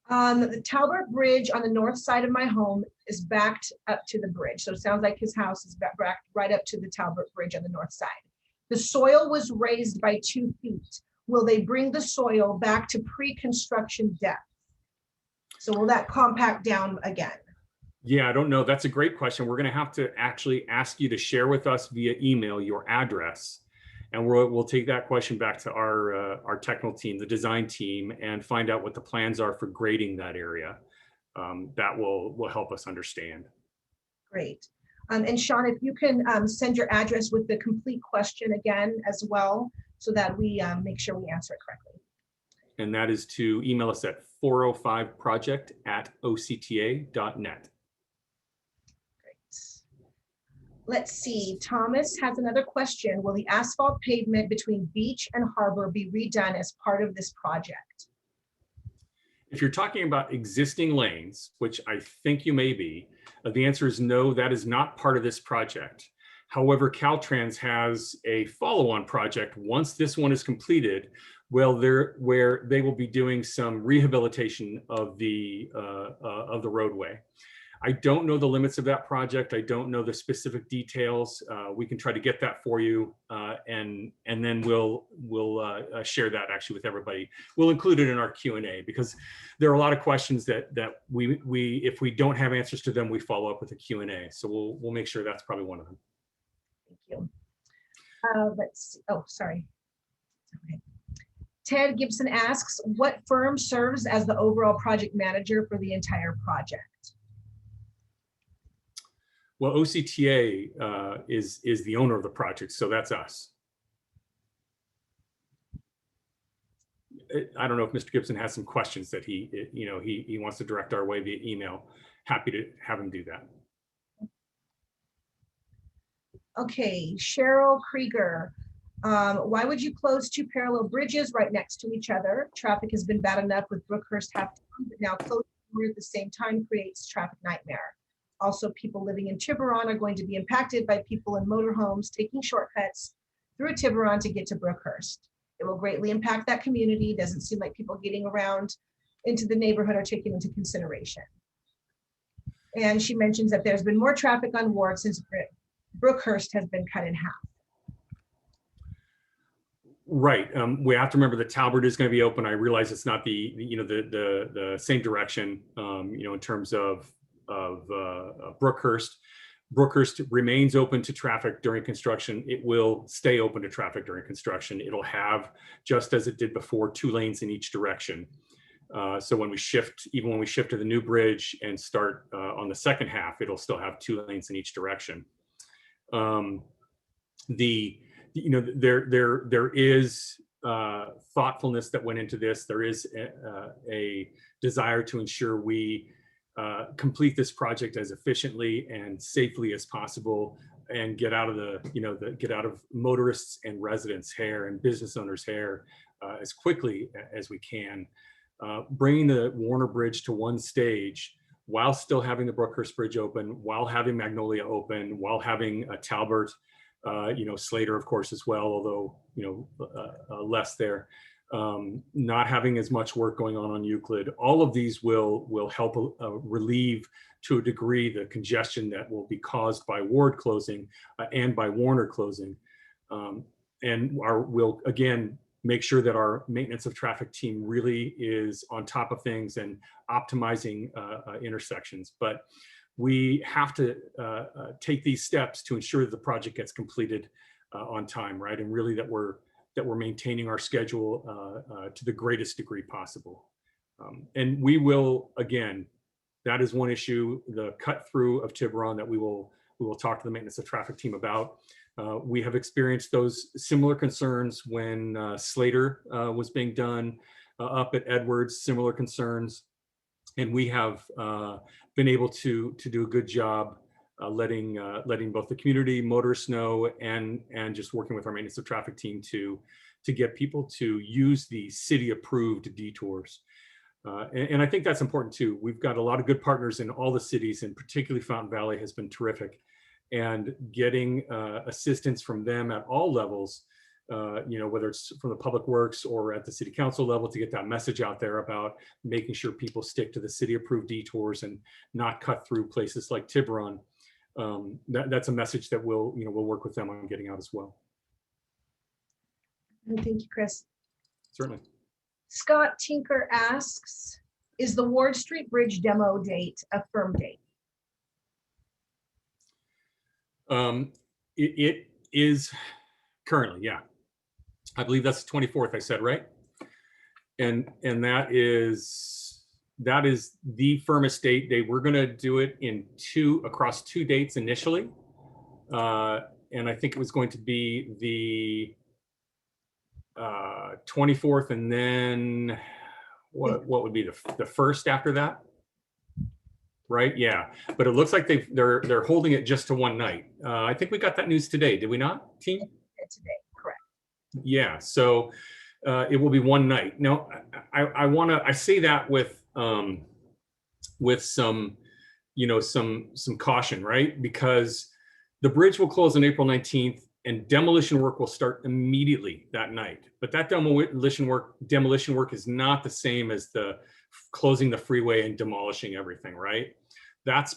The Talbot Bridge on the north side of my home is backed up to the bridge. So it sounds like his house is backed right up to the Talbot Bridge on the north side. The soil was raised by 2 feet. Will they bring the soil back to pre-construction depth? So will that compact down again? Yeah, I don't know. That's a great question. We're going to have to actually ask you to share with us via email your address. And we'll take that question back to our technical team, the design team, and find out what the plans are for grading that area. That will help us understand. Great. And Sean, if you can send your address with the complete question again as well, so that we make sure we answer it correctly. And that is to email us at 405project@octa.net. Let's see, Thomas has another question. Will the asphalt pavement between beach and harbor be redone as part of this project? If you're talking about existing lanes, which I think you may be, the answer is no, that is not part of this project. However, Caltrans has a follow-on project once this one is completed, where they will be doing some rehabilitation of the roadway. I don't know the limits of that project. I don't know the specific details. We can try to get that for you, and then we'll share that actually with everybody. We'll include it in our Q&A because there are a lot of questions that we if we don't have answers to them, we follow up with a Q&A. So we'll make sure that's probably one of them. Thank you. Let's see. Oh, sorry. Okay. Ted Gibson asks, what firm serves as the overall project manager for the entire project? Well, OCTA is the owner of the project, so that's us. I don't know if Mr. Gibson has some questions that he wants to direct our way via email. Happy to have him do that. Okay, Cheryl Krieger. Why would you close 2 parallel bridges right next to each other? Traffic has been bad enough with Brookhurst half, but now closing at the same time creates traffic nightmare. Also, people living in Tiburon are going to be impacted by people in motorhomes taking shortcuts through Tiburon to get to Brookhurst. It will greatly impact that community. Doesn't seem like people getting around into the neighborhood are taken into consideration. And she mentions that there's been more traffic on Ward since Brookhurst has been cut in half. Right. We have to remember that Talbot is going to be open. I realize it's not the same direction, in terms of Brookhurst. Brookhurst remains open to traffic during construction. It will stay open to traffic during construction. It'll have, just as it did before, 2 lanes in each direction. So when we shift, even when we shift to the new bridge and start on the second half, it'll still have 2 lanes in each direction. There is thoughtfulness that went into this. There is a desire to ensure we complete this project as efficiently and safely as possible, and get out of get out of motorists and residents' hair and business owners' hair as quickly as we can. Bringing the Warner Bridge to one stage while still having the Brookhurst Bridge open, while having Magnolia open, while having Talbot, Slater, of course, as well, although, less there, not having as much work going on Euclid. All of these will help relieve to a degree the congestion that will be caused by Ward closing and by Warner closing. And we'll, again, make sure that our maintenance of traffic team really is on top of things and optimizing intersections. But we have to take these steps to ensure that the project gets completed on time, right? And really that we're maintaining our schedule to the greatest degree possible. And we will, again, that is one issue, the cut through of Tiburon, that we will talk to the maintenance of traffic team about. We have experienced those similar concerns when Slater was being done up at Edwards, similar concerns. And we have been able to do a good job letting both the community, motorists know, and just working with our maintenance of traffic team to get people to use the city approved detours. And I think that's important too. We've got a lot of good partners in all the cities, and particularly Fountain Valley has been terrific. And getting assistance from them at all levels, whether it's from the public works or at the city council level, to get that message out there about making sure people stick to the city approved detours and not cut through places like Tiburon. That's a message that we'll work with them on getting out as well. Thank you, Chris. Certainly. Scott Tinker asks, is the Ward Street Bridge demo date a firm date? It is currently, yeah. I believe that's the 24th, I said, right? And that is the firmest date. They were gonna do it across 2 dates initially. And I think it was going to be the 24th, and then what would be the first after that? Right, yeah, but it looks like they're holding it just to one night. I think we got that news today, did we not, team? Today, correct. Yeah, so it will be one night. Now, I say that with some some caution, right? Because the bridge will close on April 19th, and demolition work will start immediately that night. But that demolition work is not the same as the closing the freeway and demolishing everything, right? That's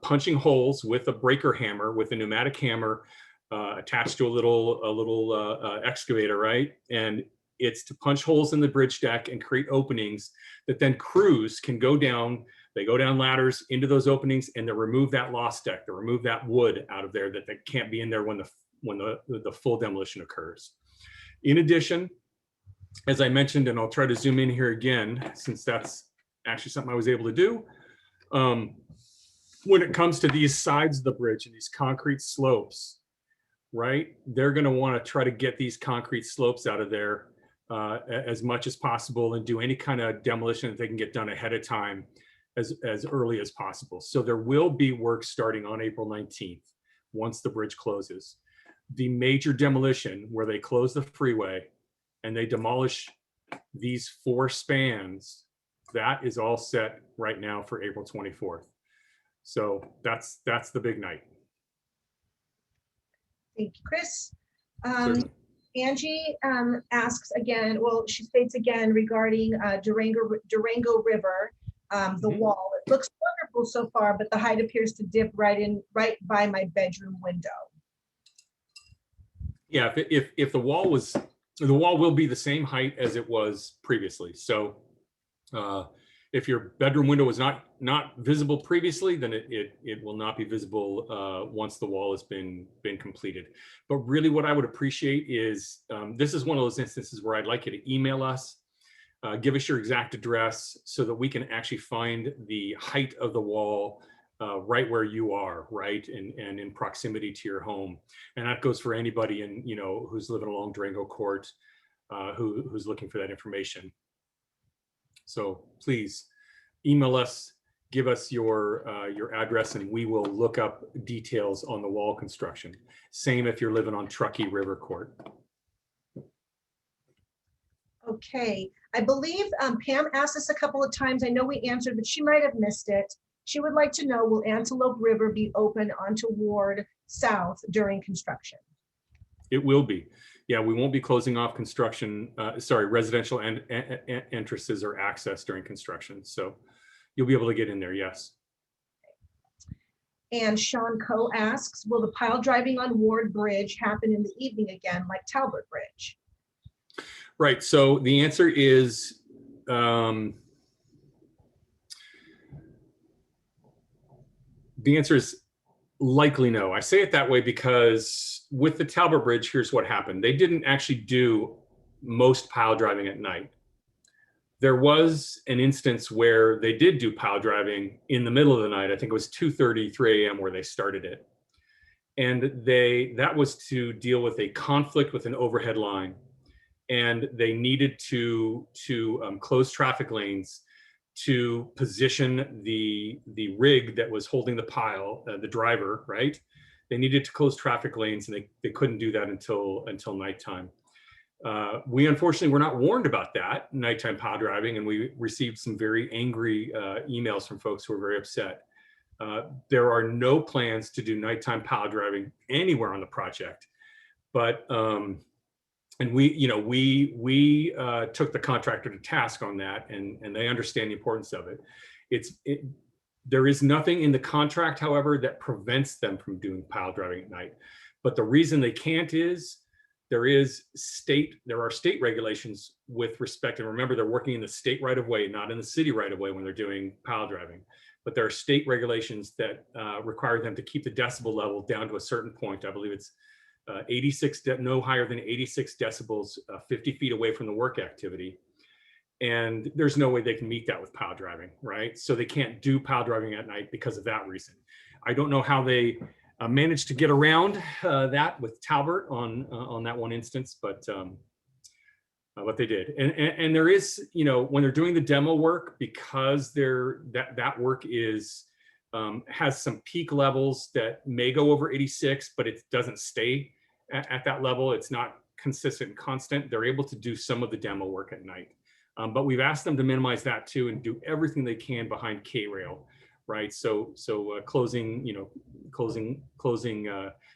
punching holes with a breaker hammer, with a pneumatic hammer attached to a little excavator, right? And it's to punch holes in the bridge deck and create openings that then crews can go down. They go down ladders into those openings, and they remove that lost deck, they remove that wood out of there that can't be in there when the full demolition occurs. In addition, as I mentioned, and I'll try to zoom in here again, since that's actually something I was able to do. When it comes to these sides of the bridge and these concrete slopes, right? They're going to want to try to get these concrete slopes out of there as much as possible, and do any kind of demolition that they can get done ahead of time as early as possible. So there will be work starting on April 19th once the bridge closes. The major demolition, where they close the freeway and they demolish these 4 spans that is all set right now for April 24th. So that's the big night. Thank you, Chris. Certainly. Angie asks again, well, she states again regarding Durango River, the wall. It looks wonderful so far, but the height appears to dip right by my bedroom window. Yeah, if the wall will be the same height as it was previously. So if your bedroom window was not visible previously, then it will not be visible once the wall has been completed. But really what I would appreciate is, this is one of those instances where I'd like you to email us, give us your exact address so that we can actually find the height of the wall right where you are, right, and in proximity to your home. And that goes for anybody who's living along Durango Court, who's looking for that information. So please email us, give us your address, and we will look up details on the wall construction. Same if you're living on Truckee River Court. Okay, I believe Pam asked us a couple of times. I know we answered, but she might have missed it. She would like to know, will Antelope River be open onto Ward South during construction? It will be. Yeah, we won't be closing off construction, residential and entrances or access during construction. So you'll be able to get in there, yes. And Sean Coe asks, will the pile driving on Ward Bridge happen in the evening again, like Talbot Bridge? Right, so the answer is, likely no. I say it that way because with the Talbot Bridge, here's what happened. They didn't actually do most pile driving at night. There was an instance where they did do pile driving in the middle of the night. I think it was 2:30, 3 a.m. where they started it. And that was to deal with a conflict with an overhead line. And they needed to close traffic lanes to position the rig that was holding the pile, the driver, right? They needed to close traffic lanes, and they couldn't do that until nighttime. We unfortunately were not warned about that nighttime pile driving, and we received some very angry emails from folks who were very upset. There are no plans to do nighttime pile driving anywhere on the project, but and we took the contractor to task on that, and they understand the importance of it. There is nothing in the contract, however, that prevents them from doing pile driving at night. But the reason they can't is there are state regulations with respect, and remember, they're working in the state right of way, not in the city right of way when they're doing pile driving. But there are state regulations that require them to keep the decibel level down to a certain point. I believe it's 86, no higher than 86 decibels, 50 feet away from the work activity. And there's no way they can meet that with pile driving, right? So they can't do pile driving at night because of that reason. I don't know how they managed to get around that with Talbot on that one instance, but they did. And there is, when they're doing the demo work, because that work is has some peak levels that may go over 86, but it doesn't stay at that level. It's not consistent and constant. They're able to do some of the demo work at night. But we've asked them to minimize that too and do everything they can behind K-rail, right? So closing,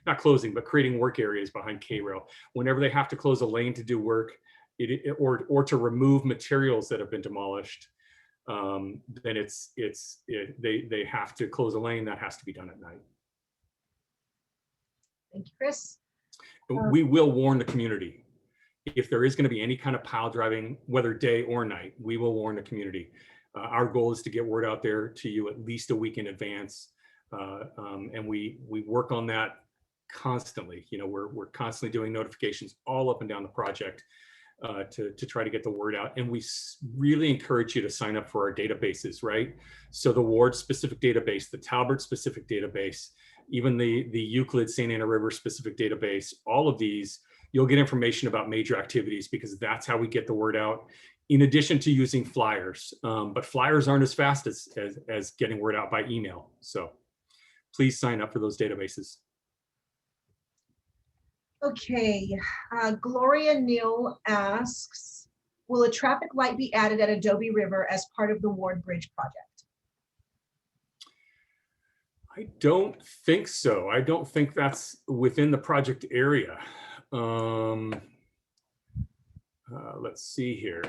not closing, but creating work areas behind K-rail. Whenever they have to close a lane to do work, or to remove materials that have been demolished, then they have to close a lane. That has to be done at night. Thank you, Chris. We will warn the community. If there is going to be any kind of pile driving, whether day or night, we will warn the community. Our goal is to get word out there to you at least a week in advance. And we work on that constantly. We're constantly doing notifications all up and down the project to try to get the word out. And we really encourage you to sign up for our databases, right? So the Ward specific database, the Talbot specific database, even the Euclid St. Anna River specific database, all of these, you'll get information about major activities because that's how we get the word out, in addition to using flyers. But flyers aren't as fast as getting word out by email. So please sign up for those databases. Okay, Gloria Neal asks, Will a traffic light be added at Adobe River as part of the Ward Bridge project? I don't think so. I don't think that's within the project area. Let's see here.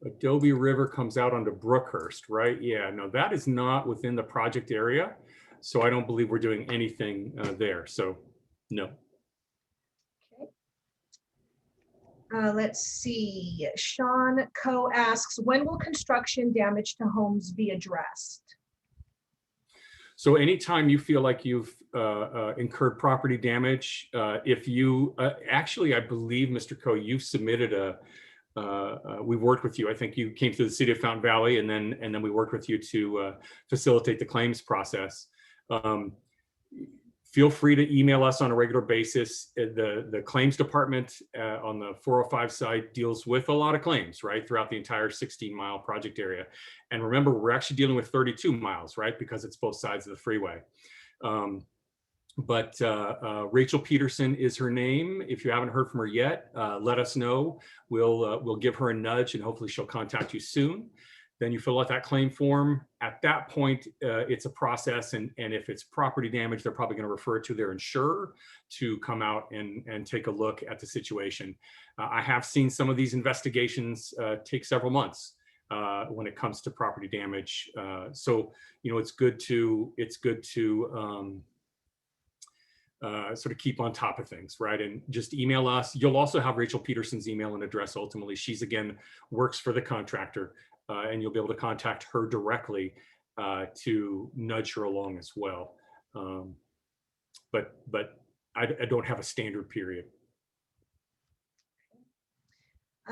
Adobe River comes out onto Brookhurst, right? Yeah, no, that is not within the project area. So I don't believe we're doing anything there. So no. Okay. Let's see. Sean Coe asks, when will construction damage to homes be addressed? So anytime you feel like you've incurred property damage, if you actually, I believe, Mr. Coe, you've submitted we've worked with you. I think you came to the city of Fountain Valley, and then we worked with you to facilitate the claims process. Feel free to email us on a regular basis. The claims department on the 405 side deals with a lot of claims, right, throughout the entire 16-mile project area. And remember, we're actually dealing with 32 miles, right, because it's both sides of the freeway. But Rachel Peterson is her name. If you haven't heard from her yet, let us know. We'll give her a nudge, and hopefully she'll contact you soon. Then you fill out that claim form. At that point, it's a process, and if it's property damage, they're probably going to refer it to their insurer to come out and take a look at the situation. I have seen some of these investigations take several months when it comes to property damage. So it's good to sort of keep on top of things, right? And just email us. You'll also have Rachel Peterson's email and address. Ultimately, she's again works for the contractor. And you'll be able to contact her directly to nudge her along as well. But I don't have a standard period.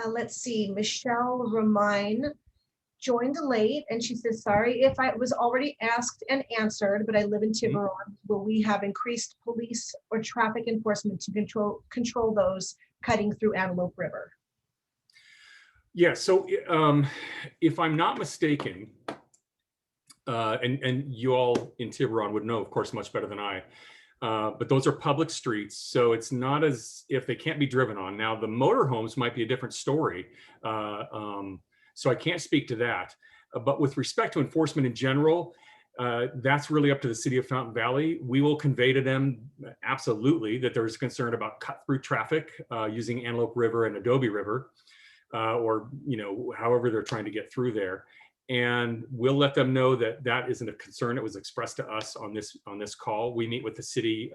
Let's see, Michelle Romine joined late, and she says, sorry if I was already asked and answered, but I live in Tiburon. Will we have increased police or traffic enforcement to control those cutting through Antelope River? Yeah, so if I'm not mistaken, and you all in Tiburon would know, of course, much better than I, but those are public streets, so it's not as if they can't be driven on. Now, the motorhomes might be a different story, so I can't speak to that. But with respect to enforcement in general, that's really up to the city of Fountain Valley. We will convey to them absolutely that there is concern about cut-through traffic using Antelope River and Adobe River. Or however they're trying to get through there, and we'll let them know that that isn't a concern. It was expressed to us on this call. We meet with the city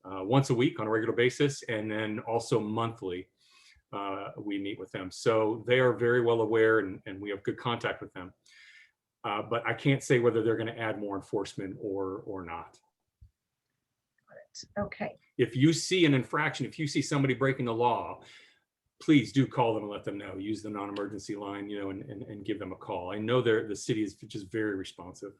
once a week on a regular basis, and then also monthly we meet with them. So they are very well aware, and we have good contact with them. But I can't say whether they're going to add more enforcement or not. Okay. If you see an infraction, if you see somebody breaking the law, please do call them and let them know. Use the non-emergency line, and give them a call. I know the city is just very responsive.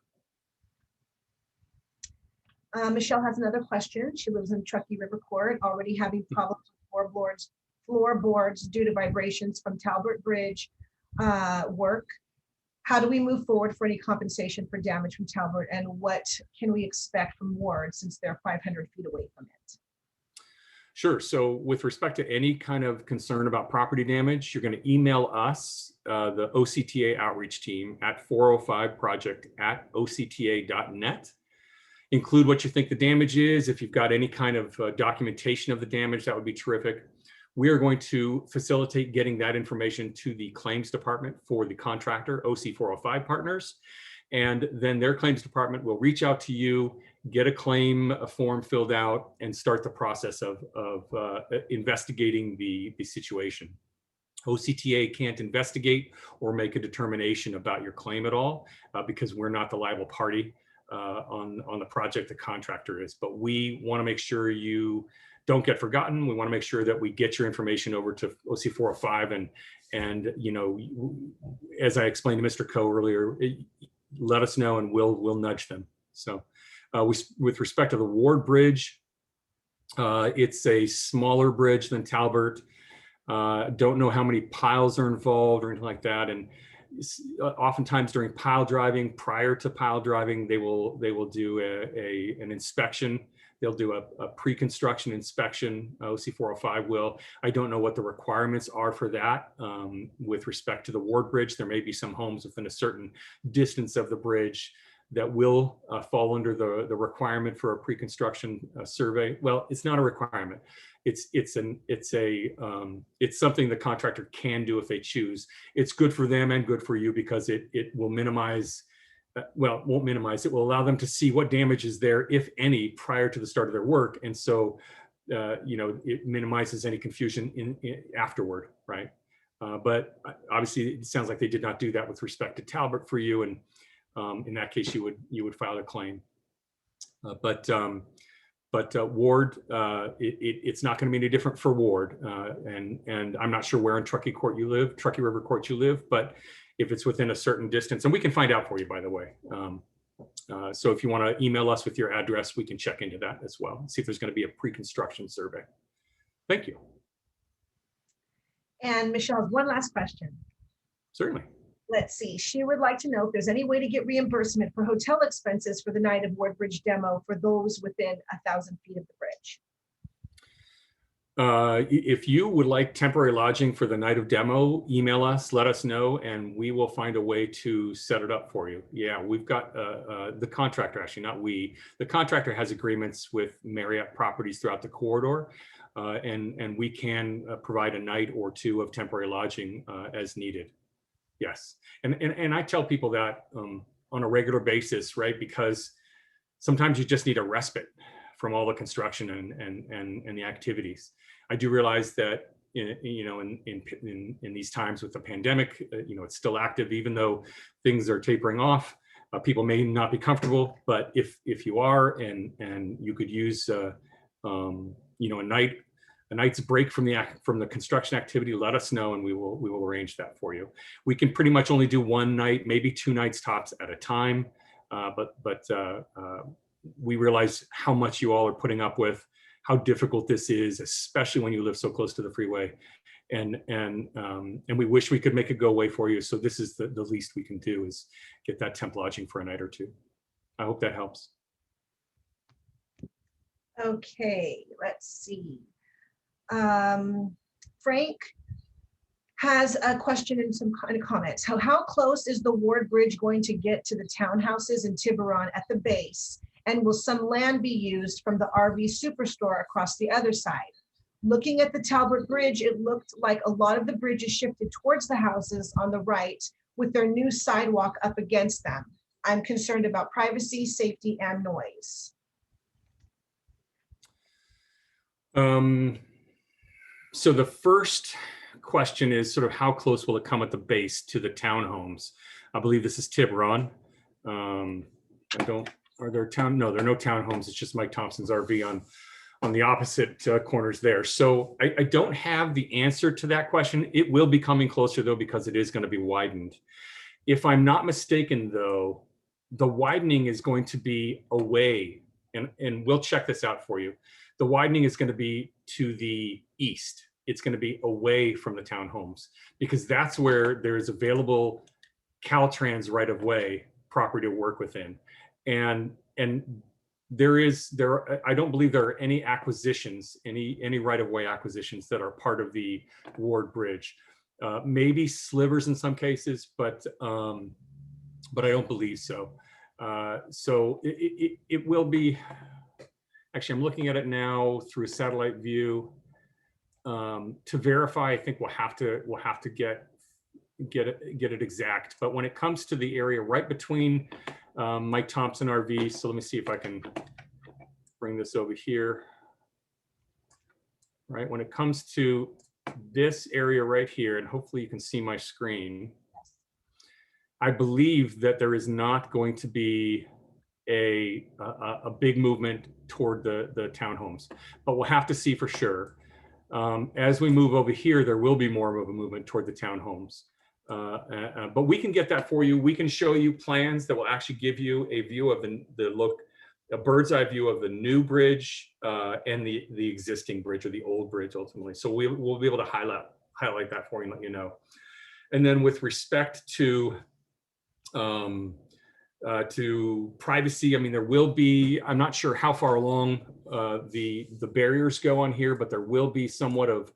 Michelle has another question. She lives in Truckee River Court, already having problems with floorboards due to vibrations from Talbot Bridge work. How do we move forward for any compensation for damage from Talbot, and what can we expect from Ward since they're 500 feet away from it? Sure. So with respect to any kind of concern about property damage, you're going to email us, the OCTA outreach team, at 405project@octa.net. Include what you think the damage is. If you've got any kind of documentation of the damage, that would be terrific. We are going to facilitate getting that information to the claims department for the contractor, OC 405 partners. And then their claims department will reach out to you, get a claim form filled out, and start the process of investigating the situation. OCTA can't investigate or make a determination about your claim at all because we're not the liable party on the project. The contractor is, but we want to make sure you don't get forgotten. We want to make sure that we get your information over to OC 405, and as I explained to Mr. Coe earlier, let us know and we'll nudge them. So with respect to the Ward Bridge, it's a smaller bridge than Talbot. Don't know how many piles are involved or anything like that. And oftentimes during pile driving, prior to pile driving, they will do an inspection. They'll do a pre-construction inspection. OC 405 will. I don't know what the requirements are for that. With respect to the Ward Bridge, there may be some homes within a certain distance of the bridge that will fall under the requirement for a pre-construction survey. Well, it's not a requirement. It's something the contractor can do if they choose. It's good for them and good for you because it will minimize, well, it won't minimize, it will allow them to see what damage is there, if any, prior to the start of their work. And so, it minimizes any confusion in afterward, right? But obviously it sounds like they did not do that with respect to Talbot for you. And in that case, you would file a claim. But Ward, it's not going to be any different for Ward. And I'm not sure where in Truckee River Court you live, but if it's within a certain distance, and we can find out for you, by the way. So if you want to email us with your address, we can check into that as well and see if there's going to be a pre-construction survey. Thank you. And Michelle, one last question. Certainly. Let's see. She would like to know if there's any way to get reimbursement for hotel expenses for the night of Ward Bridge demo for those within 1,000 feet of the bridge. If you would like temporary lodging for the night of demo, email us, let us know, and we will find a way to set it up for you. Yeah, we've got the contractor, actually, not we. The contractor has agreements with Marriott properties throughout the corridor, and we can provide a night or two of temporary lodging as needed. Yes, and I tell people that on a regular basis, right? Because sometimes you just need a respite from all the construction and the activities. I do realize that in these times with the pandemic, it's still active, even though things are tapering off. People may not be comfortable, but if you are, and you could use a night's break from the construction activity, let us know, and we will arrange that for you. We can pretty much only do one night, maybe 2 nights tops at a time, but we realize how much you all are putting up with, how difficult this is, especially when you live so close to the freeway, and we wish we could make it go away for you. So this is the least we can do, is get that temp lodging for a night or two. I hope that helps. Okay, let's see. Frank has a question and some kind of comments. How close is the Ward Bridge going to get to the townhouses in Tiburon at the base? And will some land be used from the RV Superstore across the other side? Looking at the Talbot Bridge, it looked like a lot of the bridge is shifted towards the houses on the right with their new sidewalk up against them. I'm concerned about privacy, safety, and noise. So the first question is sort of how close will it come at the base to the townhomes? I believe this is Tiburon. Are there no, there are no townhomes. It's just Mike Thompson's RV on the opposite corners there. So I don't have the answer to that question. It will be coming closer though, because it is going to be widened. If I'm not mistaken though, the widening is going to be away, and we'll check this out for you. The widening is going to be to the east. It's going to be away from the townhomes, because that's where there's available Caltrans right-of-way property to work within. And I don't believe there are any acquisitions, any right-of-way acquisitions that are part of the Ward Bridge. Maybe slivers in some cases, but I don't believe so. So it will be. Actually, I'm looking at it now through a satellite view. To verify, I think we'll have to get it exact. But when it comes to the area right between Mike Thompson RV, so let me see if I can bring this over here. Right, when it comes to this area right here, and hopefully you can see my screen, I believe that there is not going to be a big movement toward the townhomes, but we'll have to see for sure. As we move over here, there will be more of a movement toward the townhomes, but we can get that for you. We can show you plans that will actually give you a view of a bird's eye view of the new bridge and the existing bridge, or the old bridge ultimately. So we'll be able to highlight that for you and let you know. And then with respect to to privacy. I mean, there will be, I'm not sure how far along the barriers go on here, but there will be somewhat of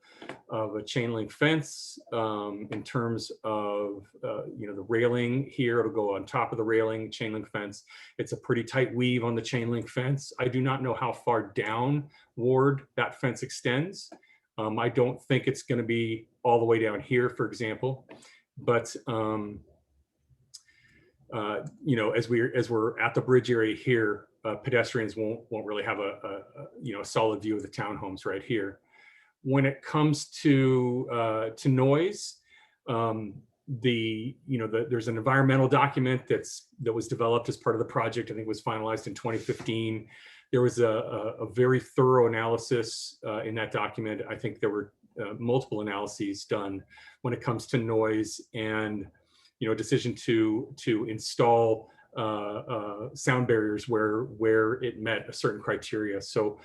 a chain link fence in terms of, the railing here. It'll go on top of the railing, chain link fence. It's a pretty tight weave on the chain link fence. I do not know how far downward that fence extends. I don't think it's going to be all the way down here, for example, but as we're at the bridge area here, pedestrians won't really have a solid view of the townhomes right here. When it comes to noise, there's an environmental document that was developed as part of the project. I think it was finalized in 2015. There was a very thorough analysis in that document. I think there were multiple analyses done when it comes to noise, and a decision to install sound barriers where it met a certain criteria. So,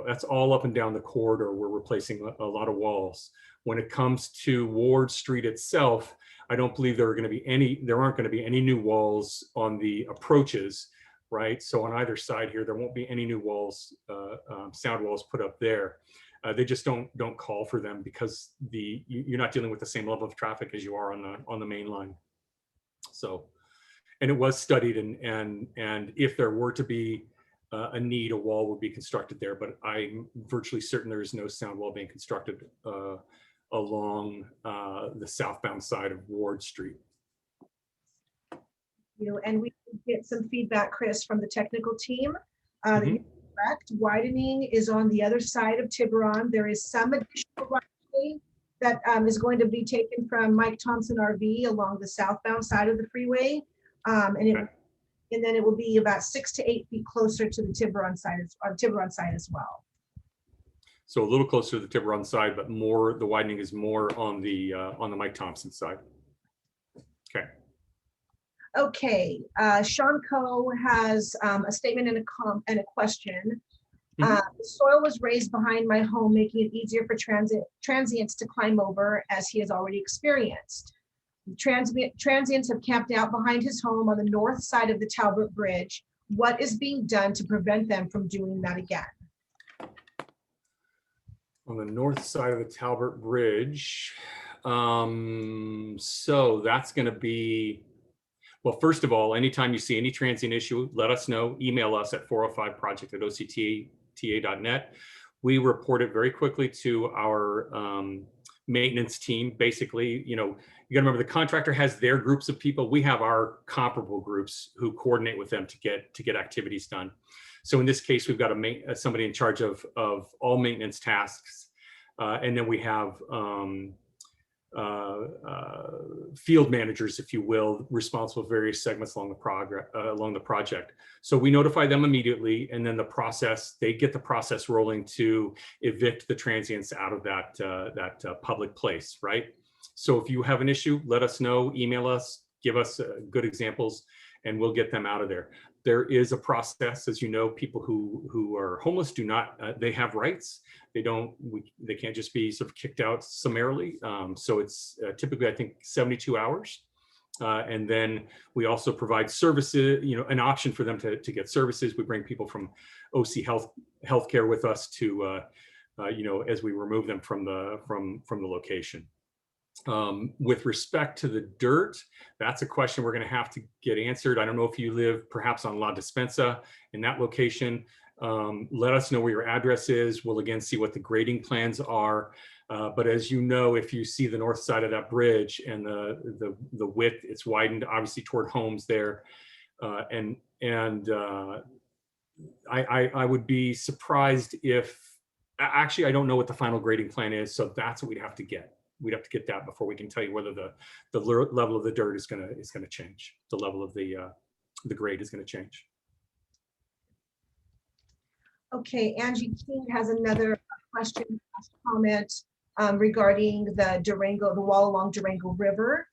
that's all up and down the corridor. We're replacing a lot of walls. When it comes to Ward Street itself, I don't believe there aren't going to be any new walls on the approaches, right? So on either side here, there won't be any new walls, sound walls put up there. They just don't call for them because you're not dealing with the same level of traffic as you are on the main line. So, and it was studied, and if there were to be a need, a wall would be constructed there. But I'm virtually certain there is no sound wall being constructed along the southbound side of Ward Street. And we get some feedback, Chris, from the technical team. Correct. Widening is on the other side of Tiburon. There is some additional right-of-way that is going to be taken from Mike Thompson RV along the southbound side of the freeway. And then it will be about 6 to 8 feet closer to the Tiburon side as well. So a little closer to the Tiburon side, but the widening is more on the Mike Thompson side. Okay. Okay, Sean Coe has a statement and a question. The soil was raised behind my home, making it easier for transients to climb over, as he has already experienced. Transients have camped out behind his home on the north side of the Talbot Bridge. What is being done to prevent them from doing that again? On the north side of the Talbot Bridge, so that's going to be, well, first of all, anytime you see any transient issue, let us know. Email us at 405project@octa.net. We report it very quickly to our maintenance team. Basically, you got to remember the contractor has their groups of people. We have our comparable groups who coordinate with them to get activities done. So in this case, we've got somebody in charge of all maintenance tasks, and then we have field managers, if you will, responsible for various segments along the project. So we notify them immediately, and then they get the process rolling to evict the transients out of that public place, right? So if you have an issue, let us know, email us, give us good examples, and we'll get them out of there. There is a process, as you know. People who are homeless they have rights. They can't just be sort of kicked out summarily. So it's typically, I think, 72 hours. And then we also provide services, an option for them to get services. We bring people from OC Healthcare with us to, as we remove them from the location. With respect to the dirt, that's a question we're going to have to get answered. I don't know if you live perhaps on La Despensa in that location. Let us know where your address is. We'll again see what the grading plans are. But as you know, if you see the north side of that bridge and the width, it's widened obviously toward homes there. I would be surprised if, actually, I don't know what the final grading plan is. So that's what we'd have to get. We'd have to get that before we can tell you whether the level of the dirt is going to change. The level of the grade is going to change. Okay, Angie King has another question, comment regarding the wall along Durango River.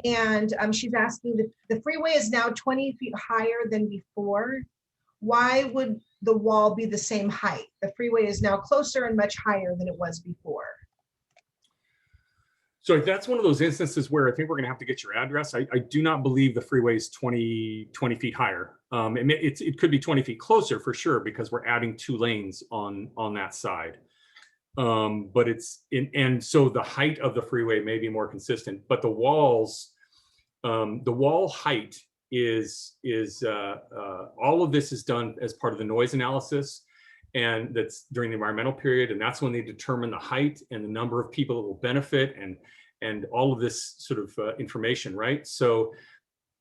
And she's asking, the freeway is now 20 feet higher than before. Why would the wall be the same height? The freeway is now closer and much higher than it was before. So that's one of those instances where I think we're going to have to get your address. I do not believe the freeway is 20 feet higher. It could be 20 feet closer for sure, because we're adding 2 lanes on that side. But and so the height of the freeway may be more consistent, but the walls, the wall height is all of this is done as part of the noise analysis. And that's during the environmental period. And that's when they determine the height and the number of people that will benefit and all of this sort of information, right? So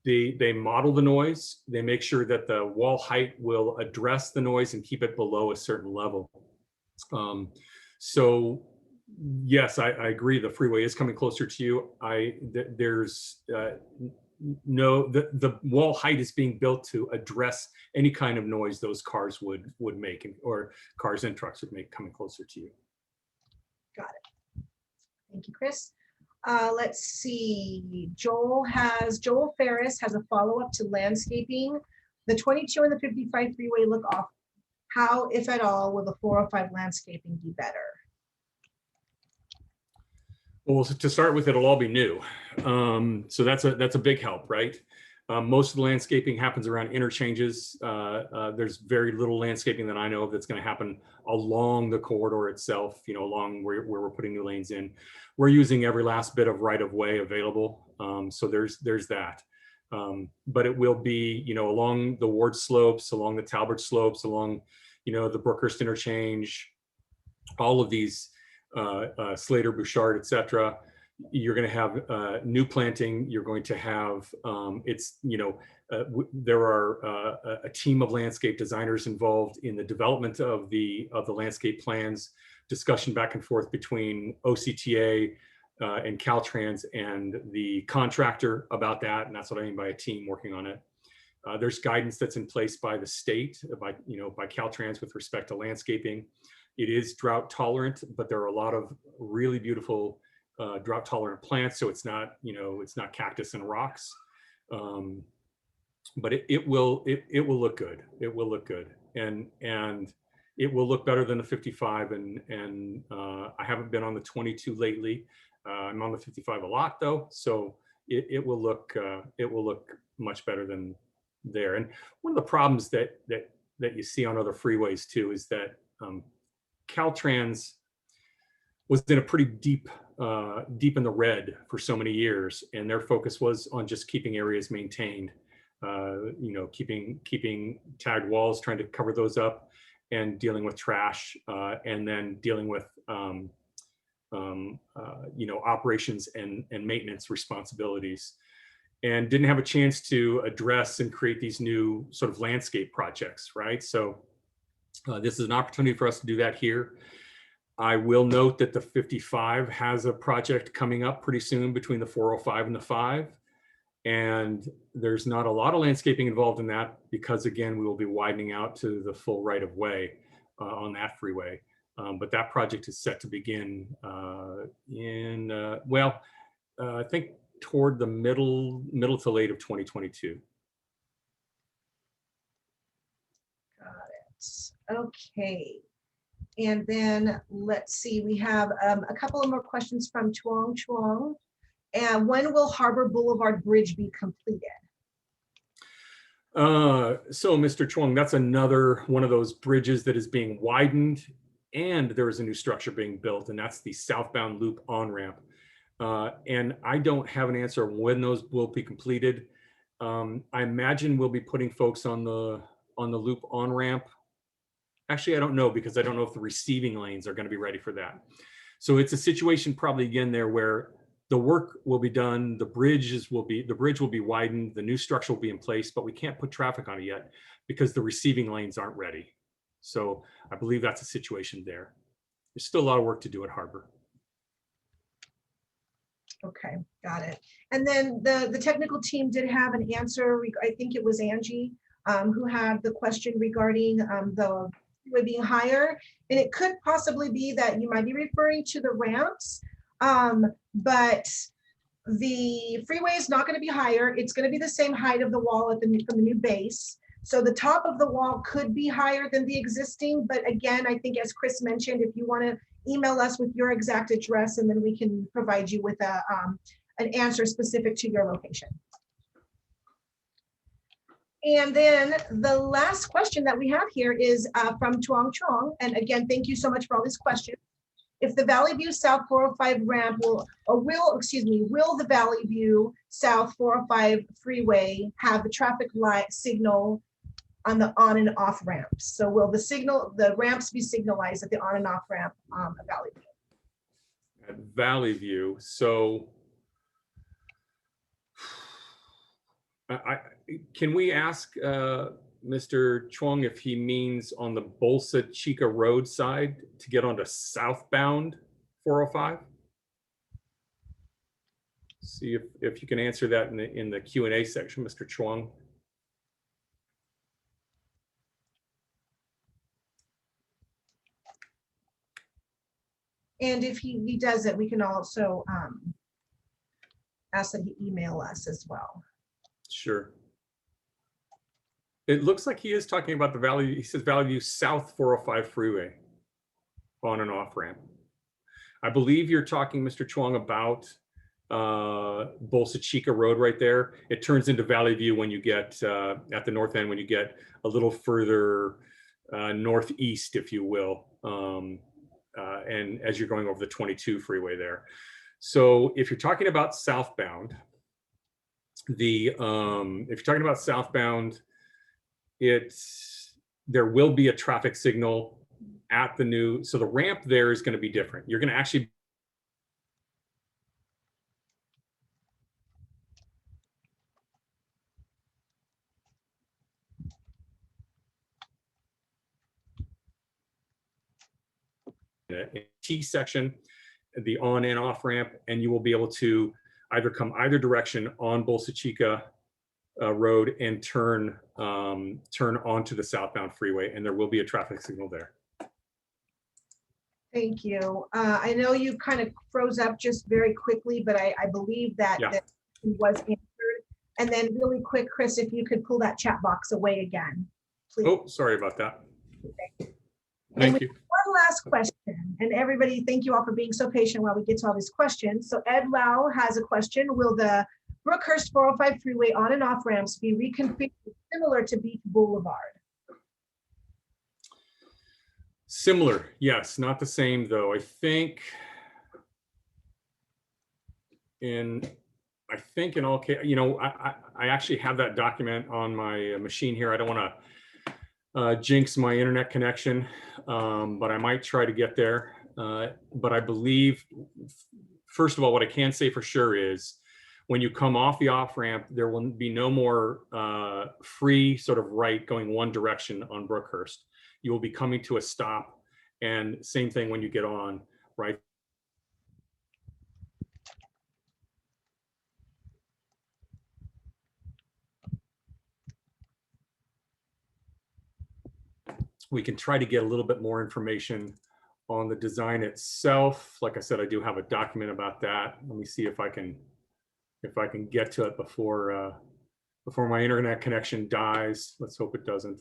they model the noise. They make sure that the wall height will address the noise and keep it below a certain level. So yes, I agree. The freeway is coming closer to you. The wall height is being built to address any kind of noise those cars would make, or cars and trucks would make coming closer to you. Got it. Thank you, Chris. Let's see. Joel Ferris has a follow-up to landscaping. The 22 and the 55 freeway look off. How, if at all, will the 405 landscaping be better? Well, to start with, it'll all be new. So that's a big help, right? Most of the landscaping happens around interchanges. There's very little landscaping that I know of that's going to happen along the corridor itself, along where we're putting new lanes in. We're using every last bit of right-of-way available. So there's that. But it will be, along the Ward slopes, along the Talbot slopes, along, the Brookhurst interchange, all of these, Slater, Bouchard, et cetera. You're going to have new planting. You're going to have, there are a team of landscape designers involved in the development of the landscape plans, discussion back and forth between OCTA and Caltrans and the contractor about that. And that's what I mean by a team working on it. There's guidance that's in place by the state, by Caltrans with respect to landscaping. It is drought tolerant, but there are a lot of really beautiful drought tolerant plants. So it's not cactus and rocks, but it will look good. It will look good, and it will look better than the 55. And I haven't been on the 22 lately. I'm on the 55 a lot though, so it will look much better than there. And one of the problems that you see on other freeways too is that Caltrans was in a pretty deep in the red for so many years, and their focus was on just keeping areas maintained, keeping tagged walls, trying to cover those up, and dealing with trash, and then dealing with operations and maintenance responsibilities, and didn't have a chance to address and create these new sort of landscape projects, right? So this is an opportunity for us to do that here. I will note that the 55 has a project coming up pretty soon between the 405 and the 5. And there's not a lot of landscaping involved in that because, again, we will be widening out to the full right of way on that freeway. But that project is set to begin I think toward the middle to late of 2022. Got it. Okay. And then let's see, we have a couple of more questions from Chuang. And when will Harbor Boulevard Bridge be completed? So Mr. Chuang, that's another one of those bridges that is being widened, and there is a new structure being built, and that's the Southbound Loop on-ramp. And I don't have an answer when those will be completed. I imagine we'll be putting folks on the loop on-ramp. Actually, I don't know, because I don't know if the receiving lanes are going to be ready for that. So it's a situation probably again there where the work will be done, the bridge will be widened, the new structure will be in place, but we can't put traffic on it yet because the receiving lanes aren't ready. So I believe that's a situation there. There's still a lot of work to do at Harbor. Okay, got it. And then the technical team did have an answer. I think it was Angie who had the question regarding the freeway being higher. And it could possibly be that you might be referring to the ramps, but the freeway is not going to be higher. It's going to be the same height of the wall from the new base. So the top of the wall could be higher than the existing, but again, I think as Chris mentioned, if you want to email us with your exact address, and then we can provide you with an answer specific to your location. And then the last question that we have here is from Chuang Chuang. And again, thank you so much for all these questions. If the Valley View South 405 ramp will the Valley View South 405 freeway have a traffic light signal on the on and off ramps? So will the ramps be signalized at the on and off ramp at Valley View? At Valley View, so can we ask Mr. Chuang if he means on the Bolsa Chica Road side to get onto southbound 405? See if you can answer that in the Q&A section, Mr. Chuang. And if he does it, we can also ask that he email us as well. Sure. It looks like he is talking about the Valley. He says Valley View South 405 freeway on and off ramp. I believe you're talking, Mr. Chuang, about Bolsa Chica Road right there. It turns into Valley View when you get at the north end, when you get a little further northeast, if you will, and as you're going over the 22 freeway there. So if you're talking about southbound, if you're talking about southbound, there will be a traffic signal at the new, so the ramp there is going to be different. You're going to actually T section, the on and off ramp, and you will be able to either come either direction on Bolsa Chica Road and turn onto the southbound freeway, and there will be a traffic signal there. Thank you. I know you kind of froze up just very quickly, but I believe that, Yeah. that was answered. And then really quick, Chris, if you could pull that chat box away again, please. Oh, sorry about that. And Thank you. one last question, and everybody, thank you all for being so patient while we get to all these questions. So Ed Lau has a question. Will the Brookhurst 405 freeway on and off ramps be reconfigured similar to Beach Boulevard? Similar, yes, not the same though. I think in all cases, you know, I actually have that document on my machine here. I don't want to jinx my internet connection, but I might try to get there. But I believe, first of all, what I can say for sure is when you come off the off ramp, there will be no more free sort of right going one direction on Brookhurst. You will be coming to a stop, and same thing when you get on, right? We can try to get a little bit more information on the design itself. Like I said, I do have a document about that. Let me see if I can get to it before my internet connection dies. Let's hope it doesn't.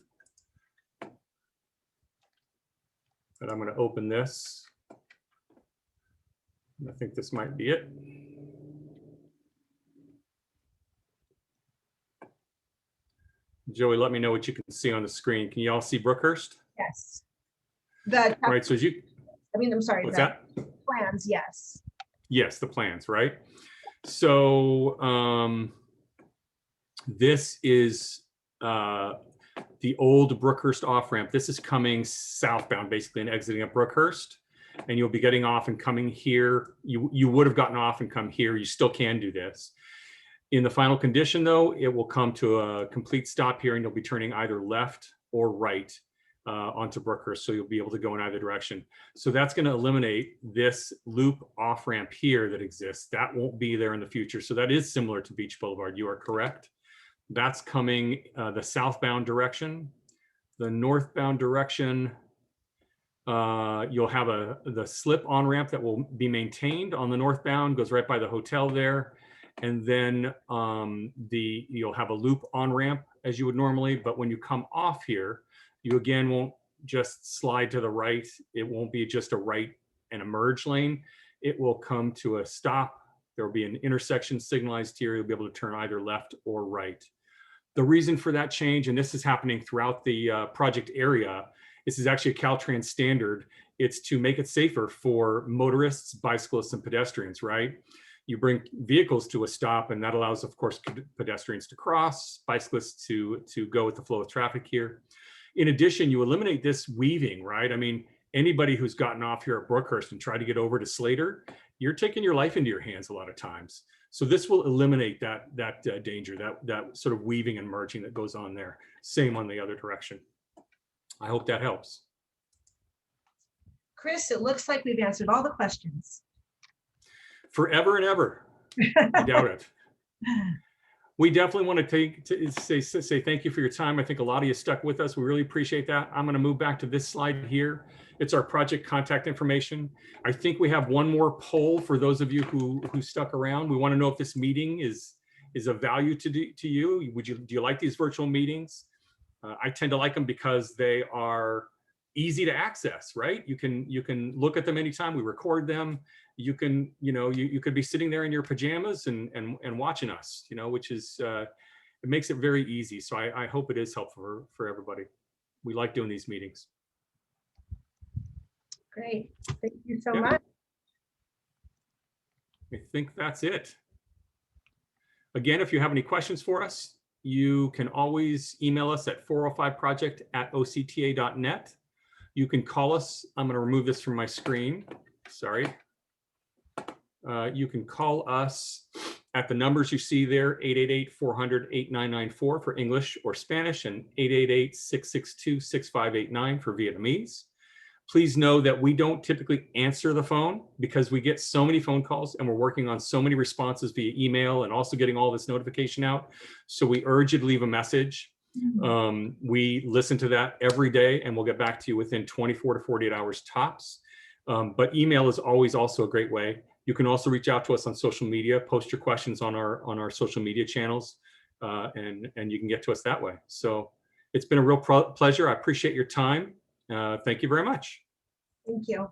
But I'm going to open this. I think this might be it. Joey, let me know what you can see on the screen. Can you all see Brookhurst? Yes. Right, so I'm sorry. What's that? Plans, yes. Yes, the plans, right? So this is the old Brookhurst off-ramp. This is coming southbound, basically, and exiting at Brookhurst. And you'll be getting off and coming here. You would have gotten off and come here. You still can do this. In the final condition, though, it will come to a complete stop here, and you'll be turning either left or right onto Brookhurst, so you'll be able to go in either direction. So that's going to eliminate this loop off-ramp here that exists. That won't be there in the future. So that is similar to Beach Boulevard. You are correct. That's coming the southbound direction. The northbound direction, you'll have the slip on ramp that will be maintained on the northbound, goes right by the hotel there. And then you'll have a loop on ramp as you would normally, but when you come off here, you again won't just slide to the right. It won't be just a right and a merge lane. It will come to a stop. There will be an intersection signalized here. You'll be able to turn either left or right. The reason for that change, and this is happening throughout the project area, this is actually a Caltrans standard. It's to make it safer for motorists, bicyclists, and pedestrians, right? You bring vehicles to a stop, and that allows, of course, pedestrians to cross, bicyclists to go with the flow of traffic here. In addition, you eliminate this weaving, right? I mean, anybody who's gotten off here at Brookhurst and tried to get over to Slater, you're taking your life into your hands a lot of times. So this will eliminate that danger, that sort of weaving and merging that goes on there. Same on the other direction. I hope that helps. Chris, it looks like we've answered all the questions. Forever and ever. I doubt it. We definitely want to say thank you for your time. I think a lot of you stuck with us. We really appreciate that. I'm going to move back to this slide here. It's our project contact information. I think we have one more poll for those of you who stuck around. We want to know if this meeting is of value to you. Do you like these virtual meetings? I tend to like them because they are easy to access, right? You can look at them anytime. We record them. You can, you could be sitting there in your pajamas and watching us, which is, it makes it very easy. So I hope it is helpful for everybody. We like doing these meetings. Great. Thank you so much. I think that's it. Again, if you have any questions for us, you can always email us at 405project@octa.net. You can call us. I'm going to remove this from my screen. Sorry. You can call us at the numbers you see there, 888-400-8994 for English or Spanish, and 888-662-6589 for Vietnamese. Please know that we don't typically answer the phone because we get so many phone calls and we're working on so many responses via email and also getting all this notification out. So we urge you to leave a message. We listen to that every day and we'll get back to you within 24 to 48 hours tops. But email is always also a great way. You can also reach out to us on social media, post your questions on our social media channels, and you can get to us that way. So it's been a real pleasure. I appreciate your time. Thank you very much. Thank you.